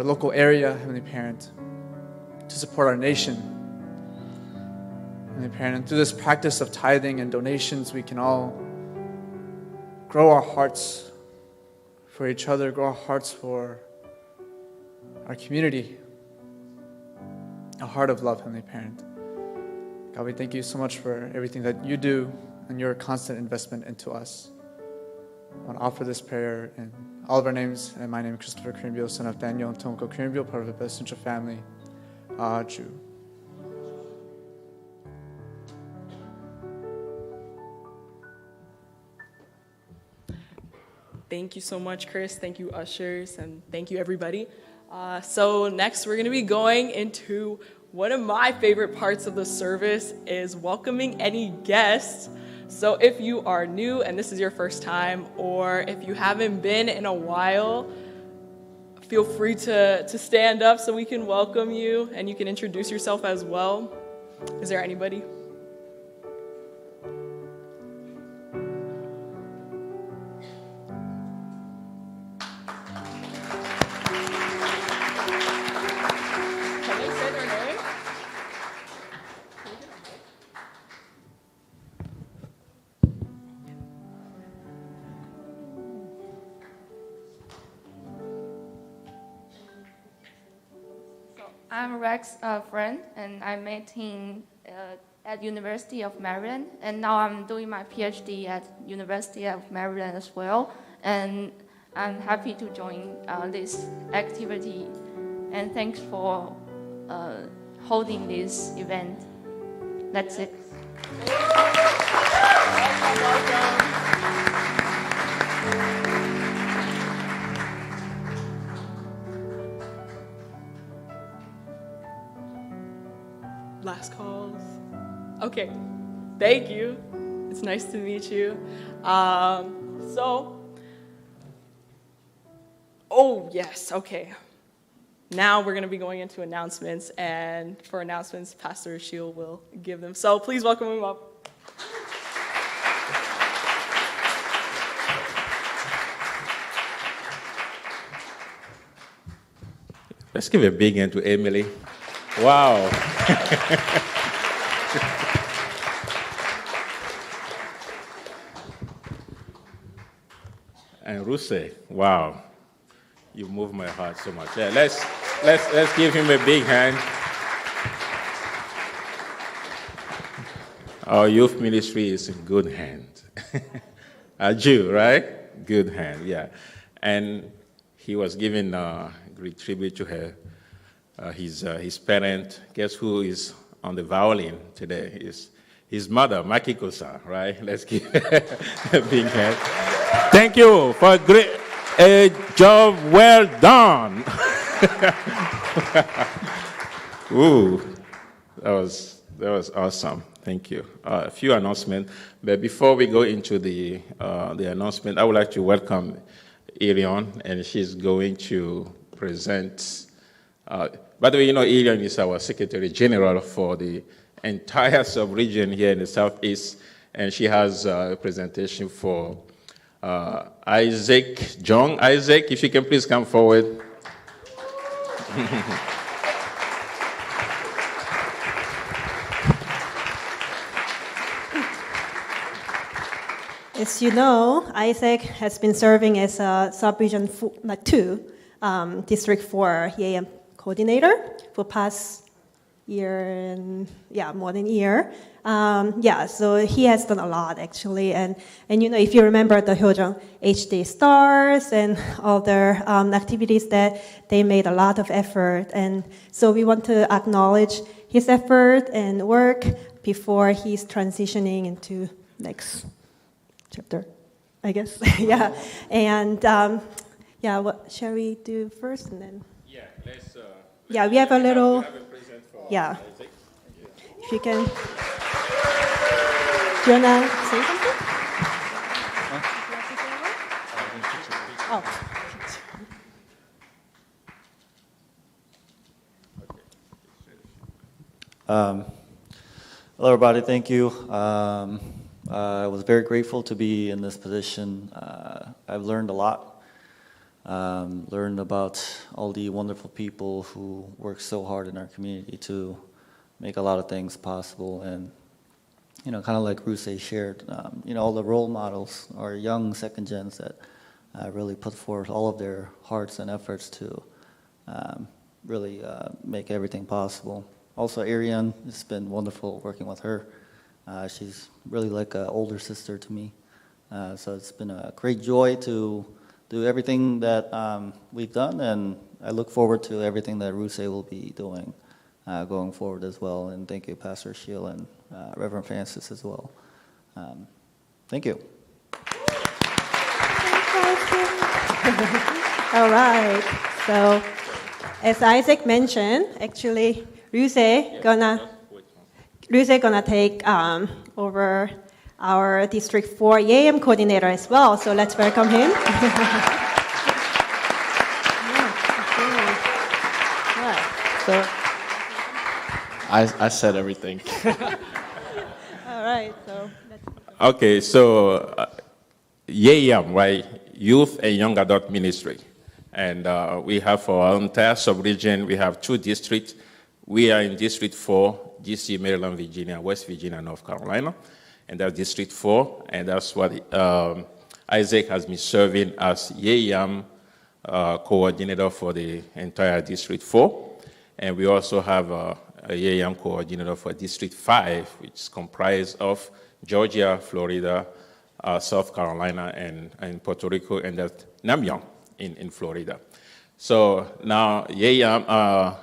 local area, Heavenly Parent, to support our nation. Heavenly Parent, and through this practice of tithing and donations, we can all grow our hearts for each other, grow our hearts for our community, a heart of love, Heavenly Parent. God, we thank you so much for everything that you do and your constant investment into us. I want to offer this prayer in all of our names, and my name is Christopher Krimbio, son of Daniel and Tomoko Krimbio, part of the Best Central family. Jew. Thank you so much, Chris. Thank you, ushers, and thank you, everybody. So next, we're going to be going into one of my favorite parts of the service is welcoming any guests. So if you are new and this is your first time, or if you haven't been in a while, feel free to stand up so we can welcome you, and you can introduce yourself as well. Is there anybody? I'm Rex's friend, and I met him at University of Maryland, and now I'm doing my PhD at University of Maryland as well, and I'm happy to join this activity, and thanks for holding this event. That's it. Last calls. Okay, thank you. It's nice to meet you. Okay. Now we're going to be going into announcements, and for announcements, Pastor Shield will give them. So please welcome him up. Let's give a big hand to Emily. Wow. And Ruse, wow. You moved my heart so much. Yeah, let's give him a big hand. Our youth ministry is in good hands. A Jew, right? Good hand, yeah. And he was giving great tribute to her. His parent, guess who is on the violin today? Is his mother, Makiko-san, right? Let's give a big hand. Thank you for a job well done. Ooh, that was awesome. Thank you. A few announcements, but before we go into the announcement, I would like to welcome Irion, and she's going to present. By the way, you know, Irion is our Secretary General for the entire sub-region here in the Southeast, and she has a presentation for Isaac, John Isaac. If you can please come forward. As you know, Isaac has been serving as a Sub-Region 2, District 4 EAM coordinator for past year and, more than a year. So he has done a lot, actually. And you know, if you remember the Hyojong HD Stars and other activities that they made a lot of effort. And so we want to acknowledge his effort and work before he's transitioning into next chapter, I guess. Yeah. And what shall we do first, and then? Yeah, let's. We have a little. We have a present for Yeah. Isaac. If you can. Do you wanna say something? Oh. Hello, everybody. Thank you. I was very grateful to be in this position. I've learned a lot. Learned about all the wonderful people who work so hard in our community to make a lot of things possible. And, you know, kind of like Ruse shared, you know, all the role models are young second gens that really put forth all of their hearts and efforts to really make everything possible. Also, Ariane, it's been wonderful working with her. She's really like an older sister to me. So it's been a great joy to do everything that we've done, and I look forward to everything that Ruse will be doing going forward as well. And thank you, Pastor Sheil and Reverend Francis as well. Thank you. All right. So, as Isaac mentioned, actually, Ruse gonna take over our District 4 EAM coordinator as well. So let's welcome him. So, I said everything. All right. So. Okay, so YAYAM, right? Youth and Young Adult Ministry. And we have for our entire sub-region, we have 2 districts. We are in District 4, DC, Maryland, Virginia, West Virginia, North Carolina. And that's District 4, and that's what Isaac has been serving as YAYAM coordinator for the entire District 4. And we also have a YAYAM coordinator for District 5, which is comprised of Georgia, Florida, South Carolina, and Puerto Rico, and that's Namyang in Florida. So now YAYAM,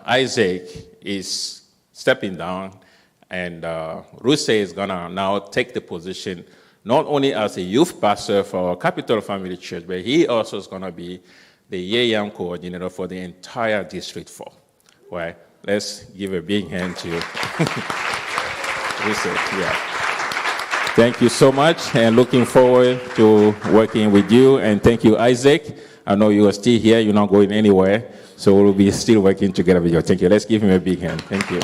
Isaac is stepping down, and Ruse is gonna now take the position not only as a youth pastor for our Capital Family Church, but he also is gonna be the YAYAM coordinator for the entire District 4. Right? Let's give a big hand to Ruse. Yeah. Thank you so much, and looking forward to working with you. And thank you, Isaac. I know you are still here. You're not going anywhere. So we'll be still working together with you. Thank you. Let's give him a big hand. Thank you.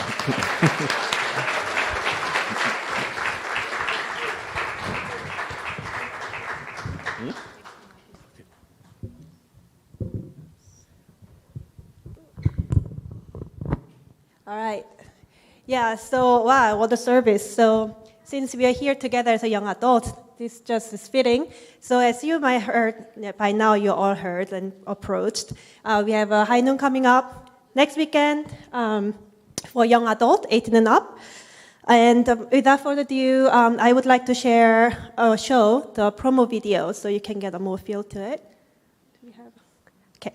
All right. Yeah, so wow, what a service. So since we are here together as a young adult, this just is fitting. So as you might heard, by now you all heard and approached, we have a high noon coming up next weekend for young adult, 18 and up. And without further ado, I would like to share show the promo video so you can get a more feel to it. Okay.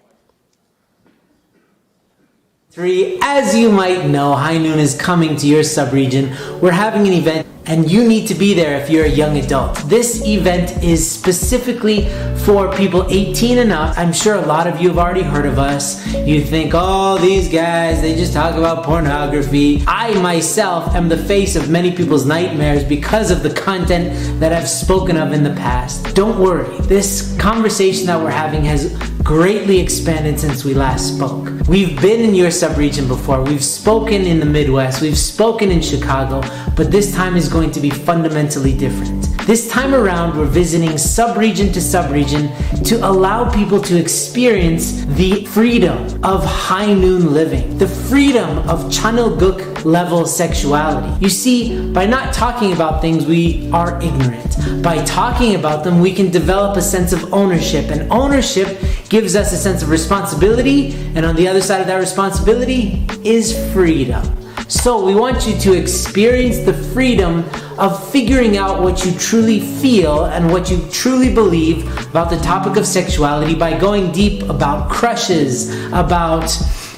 3, as you might know, High Noon is coming to your sub-region. We're having an event and you need to be there if you're a young adult. This event is specifically for people 18 and up. I'm sure a lot of you have already heard of us. You think, oh, these guys, they just talk about pornography. I myself am the face of many people's nightmares because of the content that I've spoken of in the past. Don't worry, this conversation that we're having has greatly expanded since we last spoke. We've been in your sub-region before. We've spoken in the Midwest. We've spoken in Chicago, but this time is going to be fundamentally different. This time around, we're visiting sub-region to sub-region to allow people to experience the freedom of high noon living, the freedom of Chanilguk level sexuality. You see, by not talking about things, we are ignorant. By talking about them, we can develop a sense of ownership, and ownership gives us a sense of responsibility, and on the other side of that responsibility is freedom. So we want you to experience the freedom of figuring out what you truly feel and what you truly believe about the topic of sexuality by going deep about crushes, about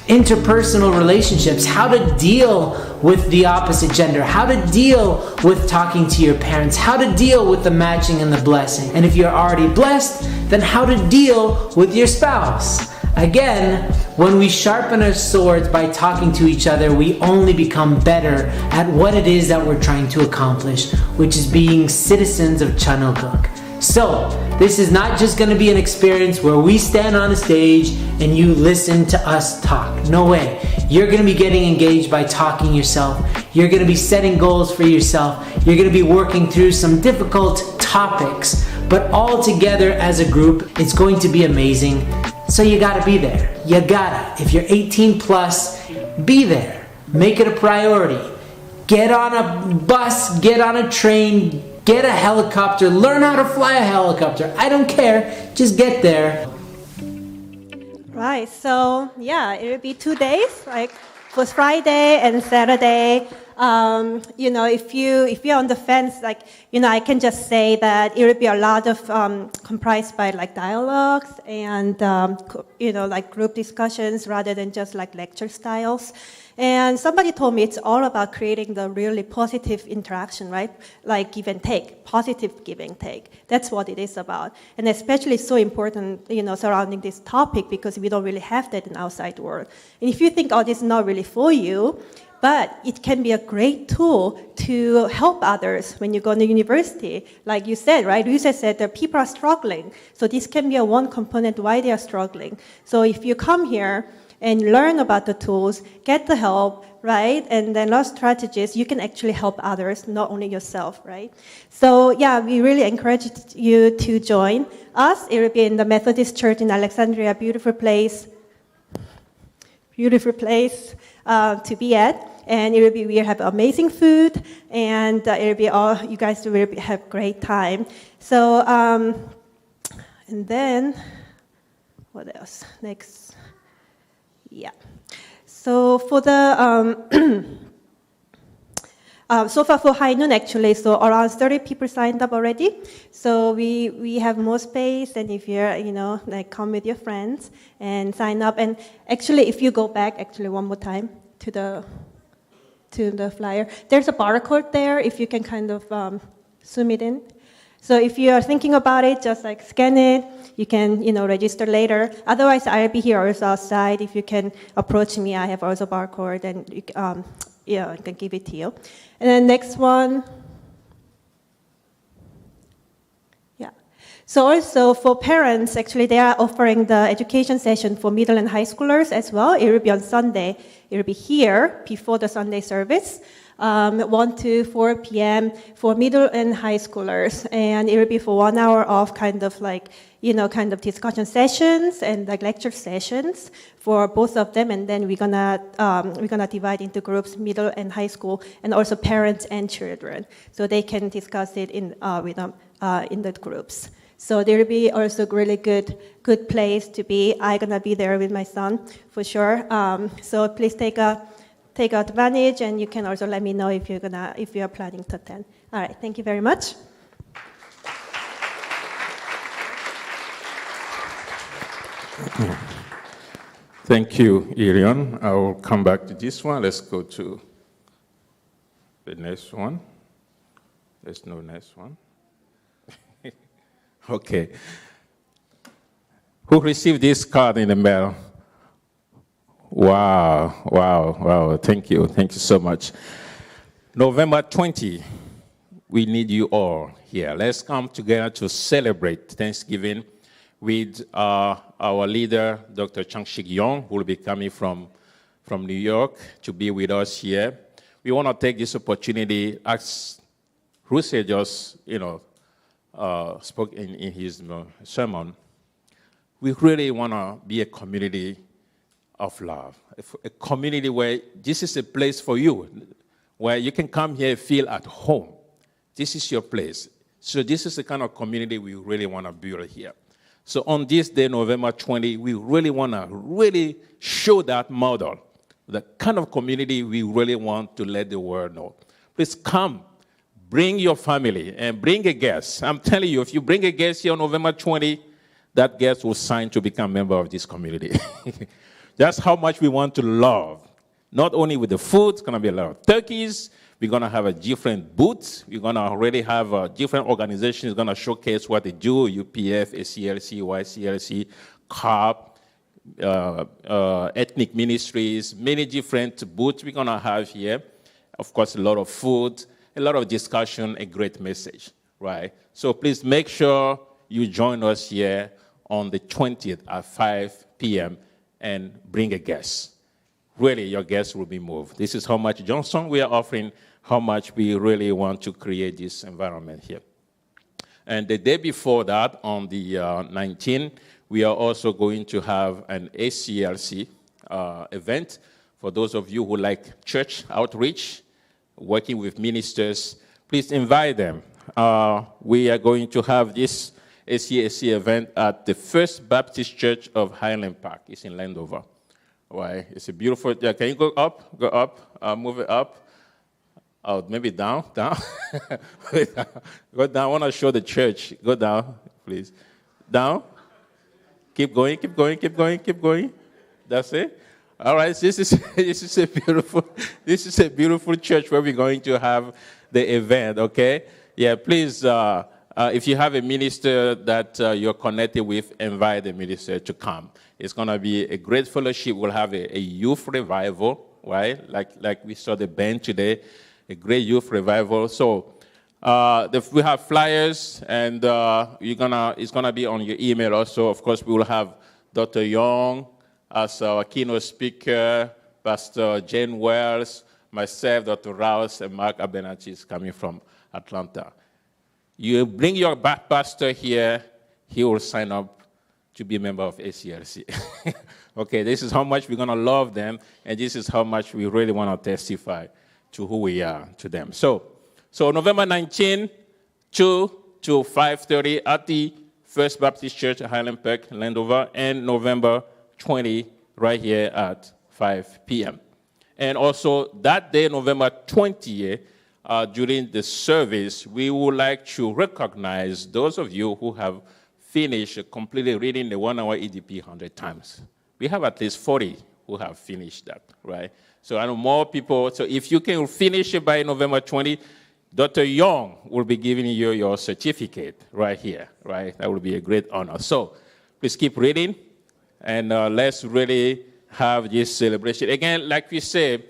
interpersonal relationships, how to deal with the opposite gender, how to deal with talking to your parents, how to deal with the matching and the blessing. And if you're already blessed, then how to deal with your spouse. Again, when we sharpen our swords by talking to each other, we only become better at what it is that we're trying to accomplish, which is being citizens of Chanilguk. So, this is not just going to be an experience where we stand on a stage and you listen to us talk. No way. You're going to be getting engaged by talking yourself. You're going to be setting goals for yourself. You're going to be working through some difficult topics. But all together as a group, it's going to be amazing. So you gotta be there. You gotta. If you're 18 plus, be there. Make it a priority. Get on a bus, get on a train, get a helicopter, learn how to fly a helicopter. I don't care, just get there. Right, so yeah, it will be 2 days, like for Friday and Saturday. If you're on the fence, I can just say that it will be a lot of comprised by like dialogues and group discussions rather than just like lecture styles. And somebody told me it's all about creating the really positive interaction, right? Like give and take, positive give and take. That's what it is about. And especially so important, surrounding this topic because we don't really have that in outside world. And if you think, oh, this is not really for you, but it can be a great tool to help others when you go to university. Like you said, right? You said that people are struggling. So this can be a one component why they are struggling. So if you come here and learn about the tools, get the help, right? And then learn strategies, you can actually help others, not only yourself, right? So yeah, we really encourage you to join us. It will be in the Methodist Church in Alexandria, beautiful place to be at. And we'll have amazing food, and you guys will have great time. So, and then, what else? Next, yeah. So for the, so far for High Noon actually, so around 30 people signed up already. So we have more space, and if you're, come with your friends and sign up. And actually, if you go back, one more time to the flyer. There's a barcode there if you can kind of zoom it in. So if you are thinking about it, just like scan it. You can, register later. Otherwise, I'll be here also outside. If you can approach me, I have also barcode, and I can give it to you. And then next one. Yeah. So also for parents, actually, they are offering the education session for middle and high schoolers as well. It will be on Sunday. It will be here before the Sunday service, 1 to 4 p.m. for middle and high schoolers. And it will be for 1 hour of kind of discussion sessions and like lecture sessions for both of them. And then we're gonna divide into groups, middle and high school, and also parents and children, so they can discuss it in the groups. So there will be also really good place to be. I'm gonna be there with my son for sure. So please take advantage, and you can also let me know if you are planning to attend. All right, thank you very much. Thank you, Irion. I will come back to this one. Let's go to the next one. There's no next one. Okay. Who received this card in the mail? Wow. Thank you so much. November 20, we need you all here. Let's come together to celebrate Thanksgiving with our leader, Dr. Chang-Shik Yong, who will be coming from New York to be with us here. We want to take this opportunity, as Russell just, spoke in his sermon. We really want to be a community of love, a community where this is a place for you, where you can come here and feel at home. This is your place. So this is the kind of community we really want to build here. So on this day, November 20, we really want to show that model, the kind of community we really want to let the world know. Please come, bring your family, and bring a guest. I'm telling you, if you bring a guest here on November 20, that guest will sign to become a member of this community. That's how much we want to love. Not only with the food, it's going to be a lot of turkeys. We're going to have a different booths. We're going to already have different organizations going to showcase what they do, UPF, ACLC, YCLC, CARP, ethnic ministries, many different booths we're going to have here. Of course, a lot of food, a lot of discussion, a great message, right? So please make sure you join us here on the 20th at 5 p.m. and bring a guest. Really, your guests will be moved. This is how much Johnson we are offering, how much we really want to create this environment here. And the day before that, on the 19th, we are also going to have an ACLC event for those of you who like church outreach, working with ministers. Please invite them. We are going to have this ACLC event at the First Baptist Church of Highland Park. It's in Landover. Right? It's a beautiful. Yeah, can you go up? Go up. Move it up. Oh, maybe down. Go down. I want to show the church. Go down, please. Down. Keep going. That's it. All right. This is a beautiful church where we're going to have the event. Okay. Yeah. Please. If you have a minister that you're connected with, invite the minister to come. It's going to be a great fellowship. We'll have a youth revival, right? Like we saw the band today, a great youth revival. So we have flyers, and it's going to be on your email also. Of course, we will have Dr. Young as our keynote speaker, Pastor Jane Wells, myself, Dr. Rouse, and Mark Abenachi is coming from Atlanta. You bring your pastor here, he will sign up to be a member of ACLC. Okay, this is how much we're going to love them, and this is how much we really want to testify to who we are to them. So November 19, 2 to 5:30 at the First Baptist Church at Highland Park, Landover, and November 20 right here at 5 p.m. And also that day, November 20th, during the service, we would like to recognize those of you who have finished completely reading the 1 hour EDP 100 times. We have at least 40 who have finished that, right? So I know more people. So if you can finish it by November 20, Dr. Young will be giving you your certificate right here, right? That will be a great honor. So please keep reading, and let's really have this celebration. Again, like we said,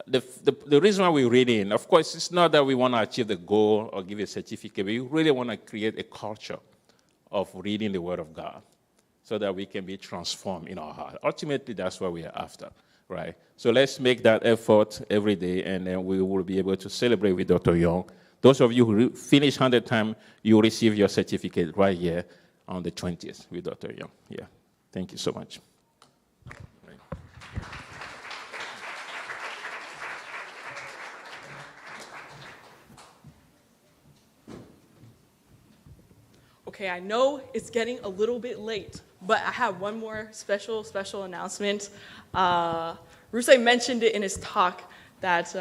the reason why we're reading, of course, it's not that we want to achieve the goal or give a certificate, but we really want to create a culture of reading the Word of God so that we can be transformed in our heart. Ultimately, that's what we are after, right? So let's make that effort every day, and then we will be able to celebrate with Dr. Young. Those of you who finish 100 times, you will receive your certificate right here on the 20th with Dr. Young. Yeah. Thank you so much. Okay, I know it's getting a little bit late, but I have one more special announcement. Rusey mentioned it in his talk that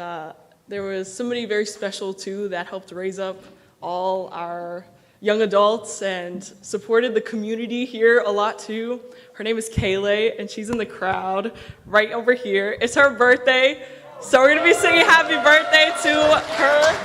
there was somebody very special too that helped raise up all our young adults and supported the community here a lot too. Her name is Kayleigh, and she's in the crowd right over here. It's her birthday, so we're gonna be singing happy birthday to her.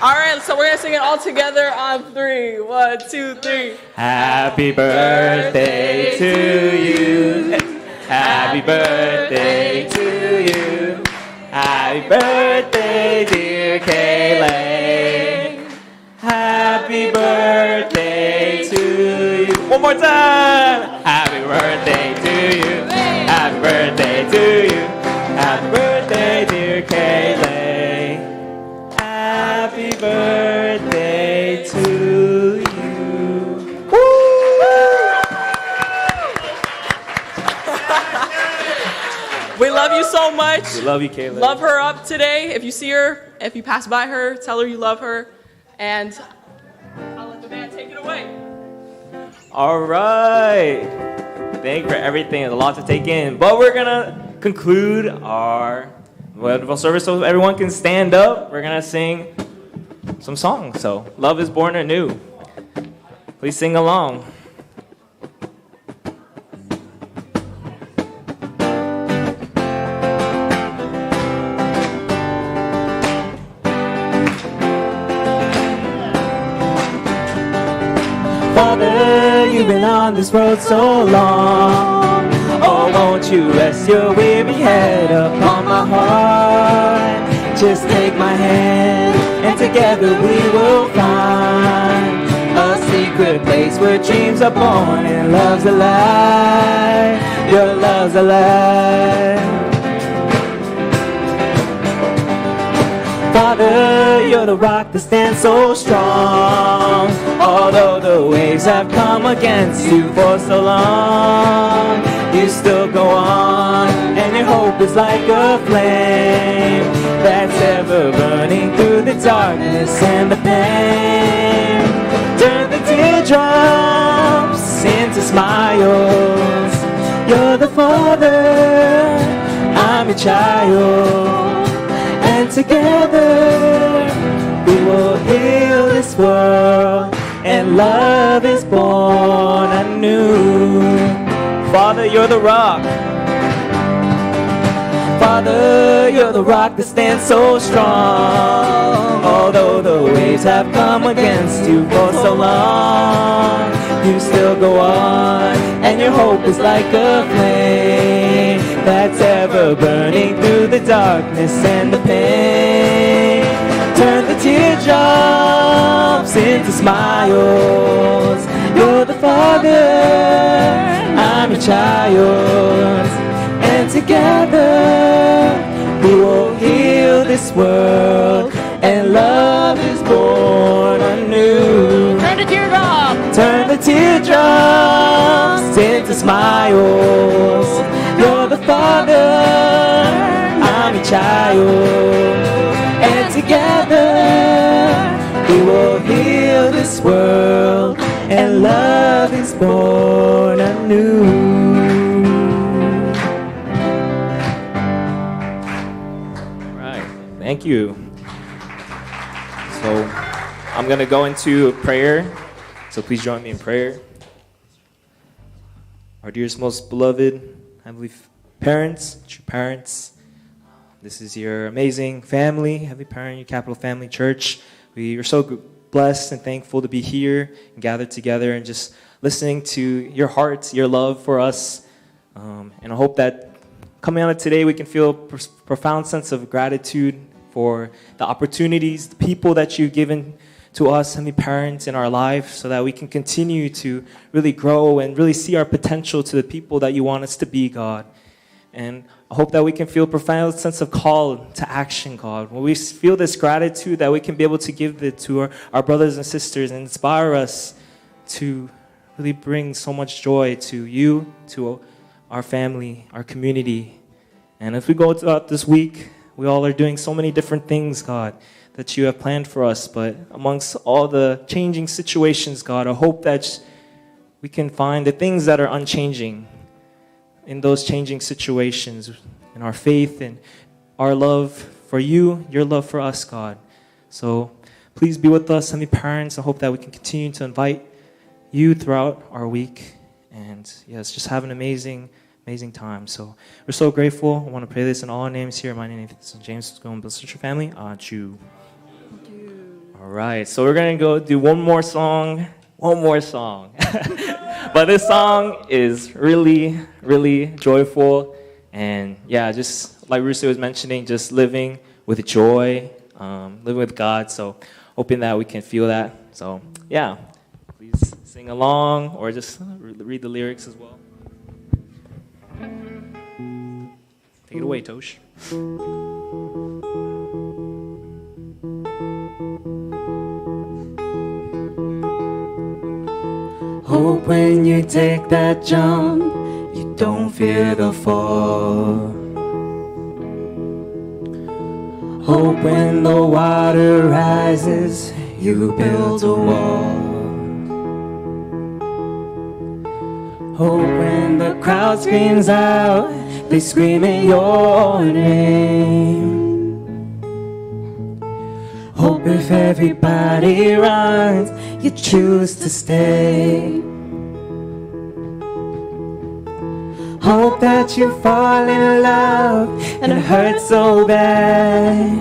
All right, so we're gonna sing it all together on 3. 1, 2, 3. Happy birthday to you. Happy birthday to you. Happy birthday, dear Kaylee. Happy birthday to you. One more time. Happy birthday to you. Happy birthday to you. Happy birthday, dear Kaylee. Happy birthday to you. We love you so much. We love you, Kaylee. Love her up today. If you see her, if you pass by her, tell her you love her. And I'll let the band take it away. All right. Thank you for everything. There's a lot to take in. But we're going to conclude our wonderful service so everyone can stand up. We're going to sing some songs. So, Love is Born Anew. Please sing along. Father, you've been on this road so long. Oh, won't you rest your weary head upon my heart? Just take my hand, and together we will find a secret place where dreams are born and love's alive. Your love's alive. Father, you're the rock that stands so strong. Although the waves have come against you for so long, you still go on, and your hope is like a flame that's ever burning through the darkness and the pain. Turn the teardrops into smiles. You're the Father, I'm your child, and together we will heal this world, and love is born anew. Father, you're the rock. Father, you're the rock that stands so strong. Although the waves have come against you for so long, you still go on, and your hope is like a flame that's ever burning through the darkness and the pain. Turn the teardrops into smiles. You're the Father, I'm your child, and together we will heal this world, and love is born anew. Turn the teardrops. Turn the teardrops into smiles. You're the Father, I'm your child, and together we will heal this world, and love is born anew. All right, thank you. So I'm going to go into prayer, so please join me in prayer. Our dearest, most beloved Heavenly parents, true parents, this is your amazing family, Heavenly Parent, your Capital Family Church. We are so blessed and thankful to be here and gathered together and just listening to your hearts, your love for us. And I hope that coming out of today, we can feel a profound sense of gratitude for the opportunities, the people that you've given to us, Heavenly Parents, in our life, so that we can continue to really grow and really see our potential to the people that you want us to be, God. And I hope that we can feel a profound sense of call to action, God. When we feel this gratitude, that we can be able to give it to our brothers and sisters and inspire us to really bring so much joy to you, to our family, our community. And as we go throughout this week, we all are doing so many different things, God, that you have planned for us. But amongst all the changing situations, God, I hope that we can find the things that are unchanging in those changing situations, in our faith and our love for you, your love for us, God. So please be with us, Heavenly Parents. I hope that we can continue to invite you throughout our week. And yes, just have an amazing time. So we're so grateful. I want to pray this in all names here. My name is James. Go and bless your family. All All right, so we're gonna go do one more song. But this song is really, really joyful. And yeah, just like Russo was mentioning, just living with joy, living with God. So hoping that we can feel that. So yeah, please sing along or just read the lyrics as well. Take it away, Tosh. Hope when you take that jump, you don't fear the fall. Hope when the water rises, you build a wall. Hope when the crowd screams out, they screaming your name. Hope if everybody runs, you choose to stay. Hope that you fall in love and it hurts so bad.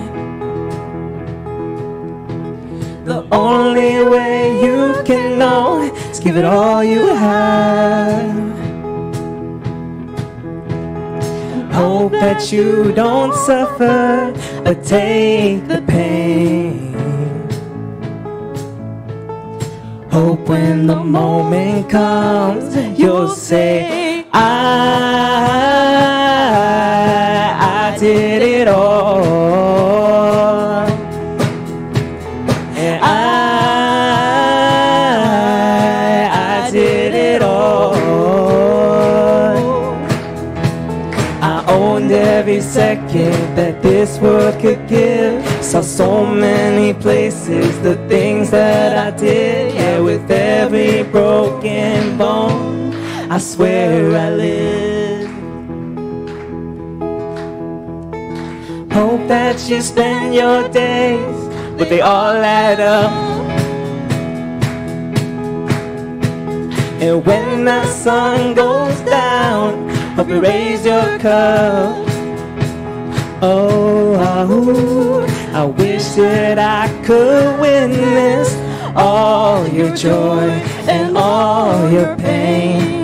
The only way you can know is give it all you have. Hope that you don't suffer or take the pain. Hope when the moment comes, you'll say, I did it all. And I did it all. I owned every second that this world could give. Saw so many places, the things that I did. Yeah, with every broken bone, I swear I live. Hope that you spend your days, but they all add up. And when the sun goes down, hope you raise your cup. Oh, I wish that I could witness all your joy and all your pain.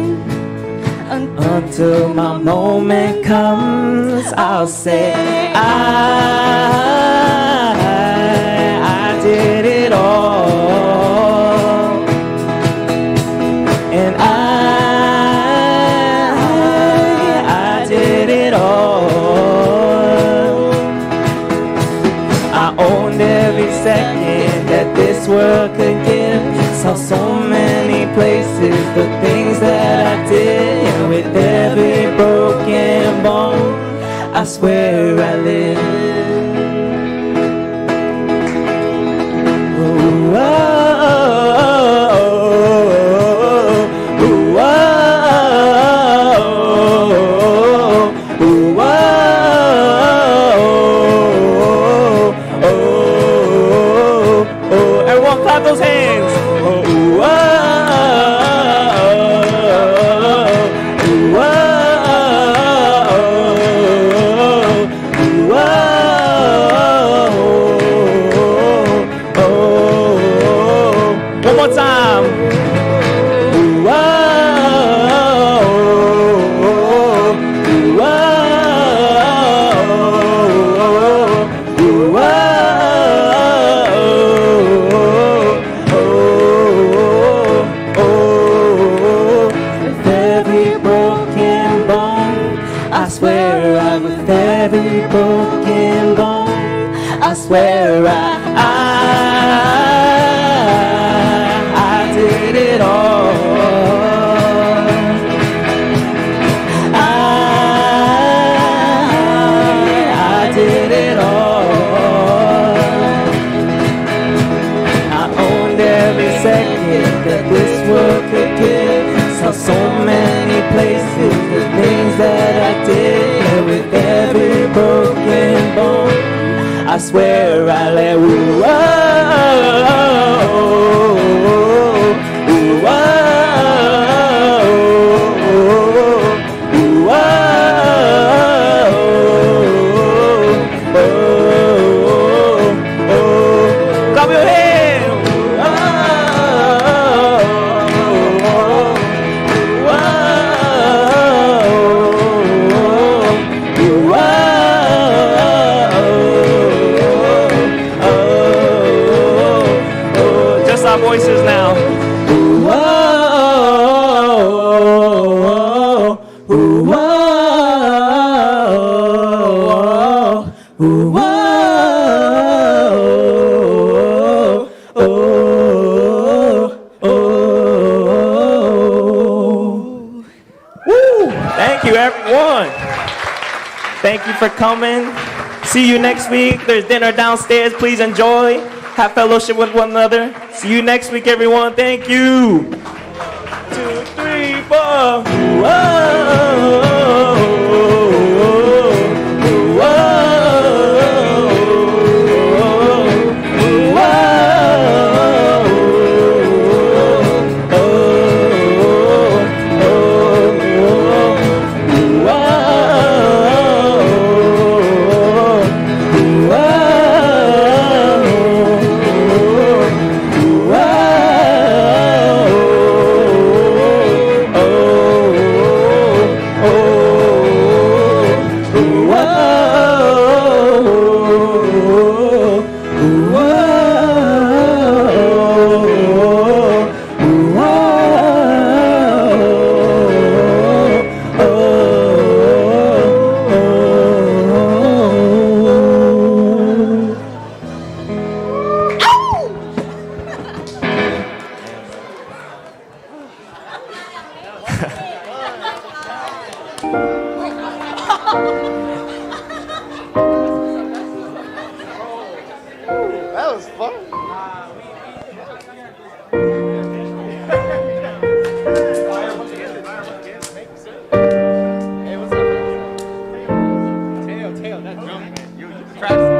Until my moment comes, I'll say, I did it all. And I did it all. I owned every second that this world could give. Saw so many places, the things that I did. And with every broken bone, I swear I live. Ooh, oh, oh, ooh, oh, ooh, oh, oh, everyone clap those hands. Ooh, oh, ooh, one more time. Ooh, oh, ooh, oh, ooh, with every broken bone, I swear with every broken bone, I swear I did it all. I did it all. I owned every second that this world could give. Saw so many places, the things that I did. And with every broken bone, I swear I let ooh, oh, ooh, oh, ooh, oh, oh, oh, oh. Clap your hands. Thank you, everyone. Thank you for coming. See you next week. There's dinner downstairs. Please enjoy. Have fellowship with one another. See you next week, everyone. Thank you. 2, 3, 4. That was fun. Hey, what's up, man? Tail, that drum, man. You practice.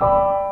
you.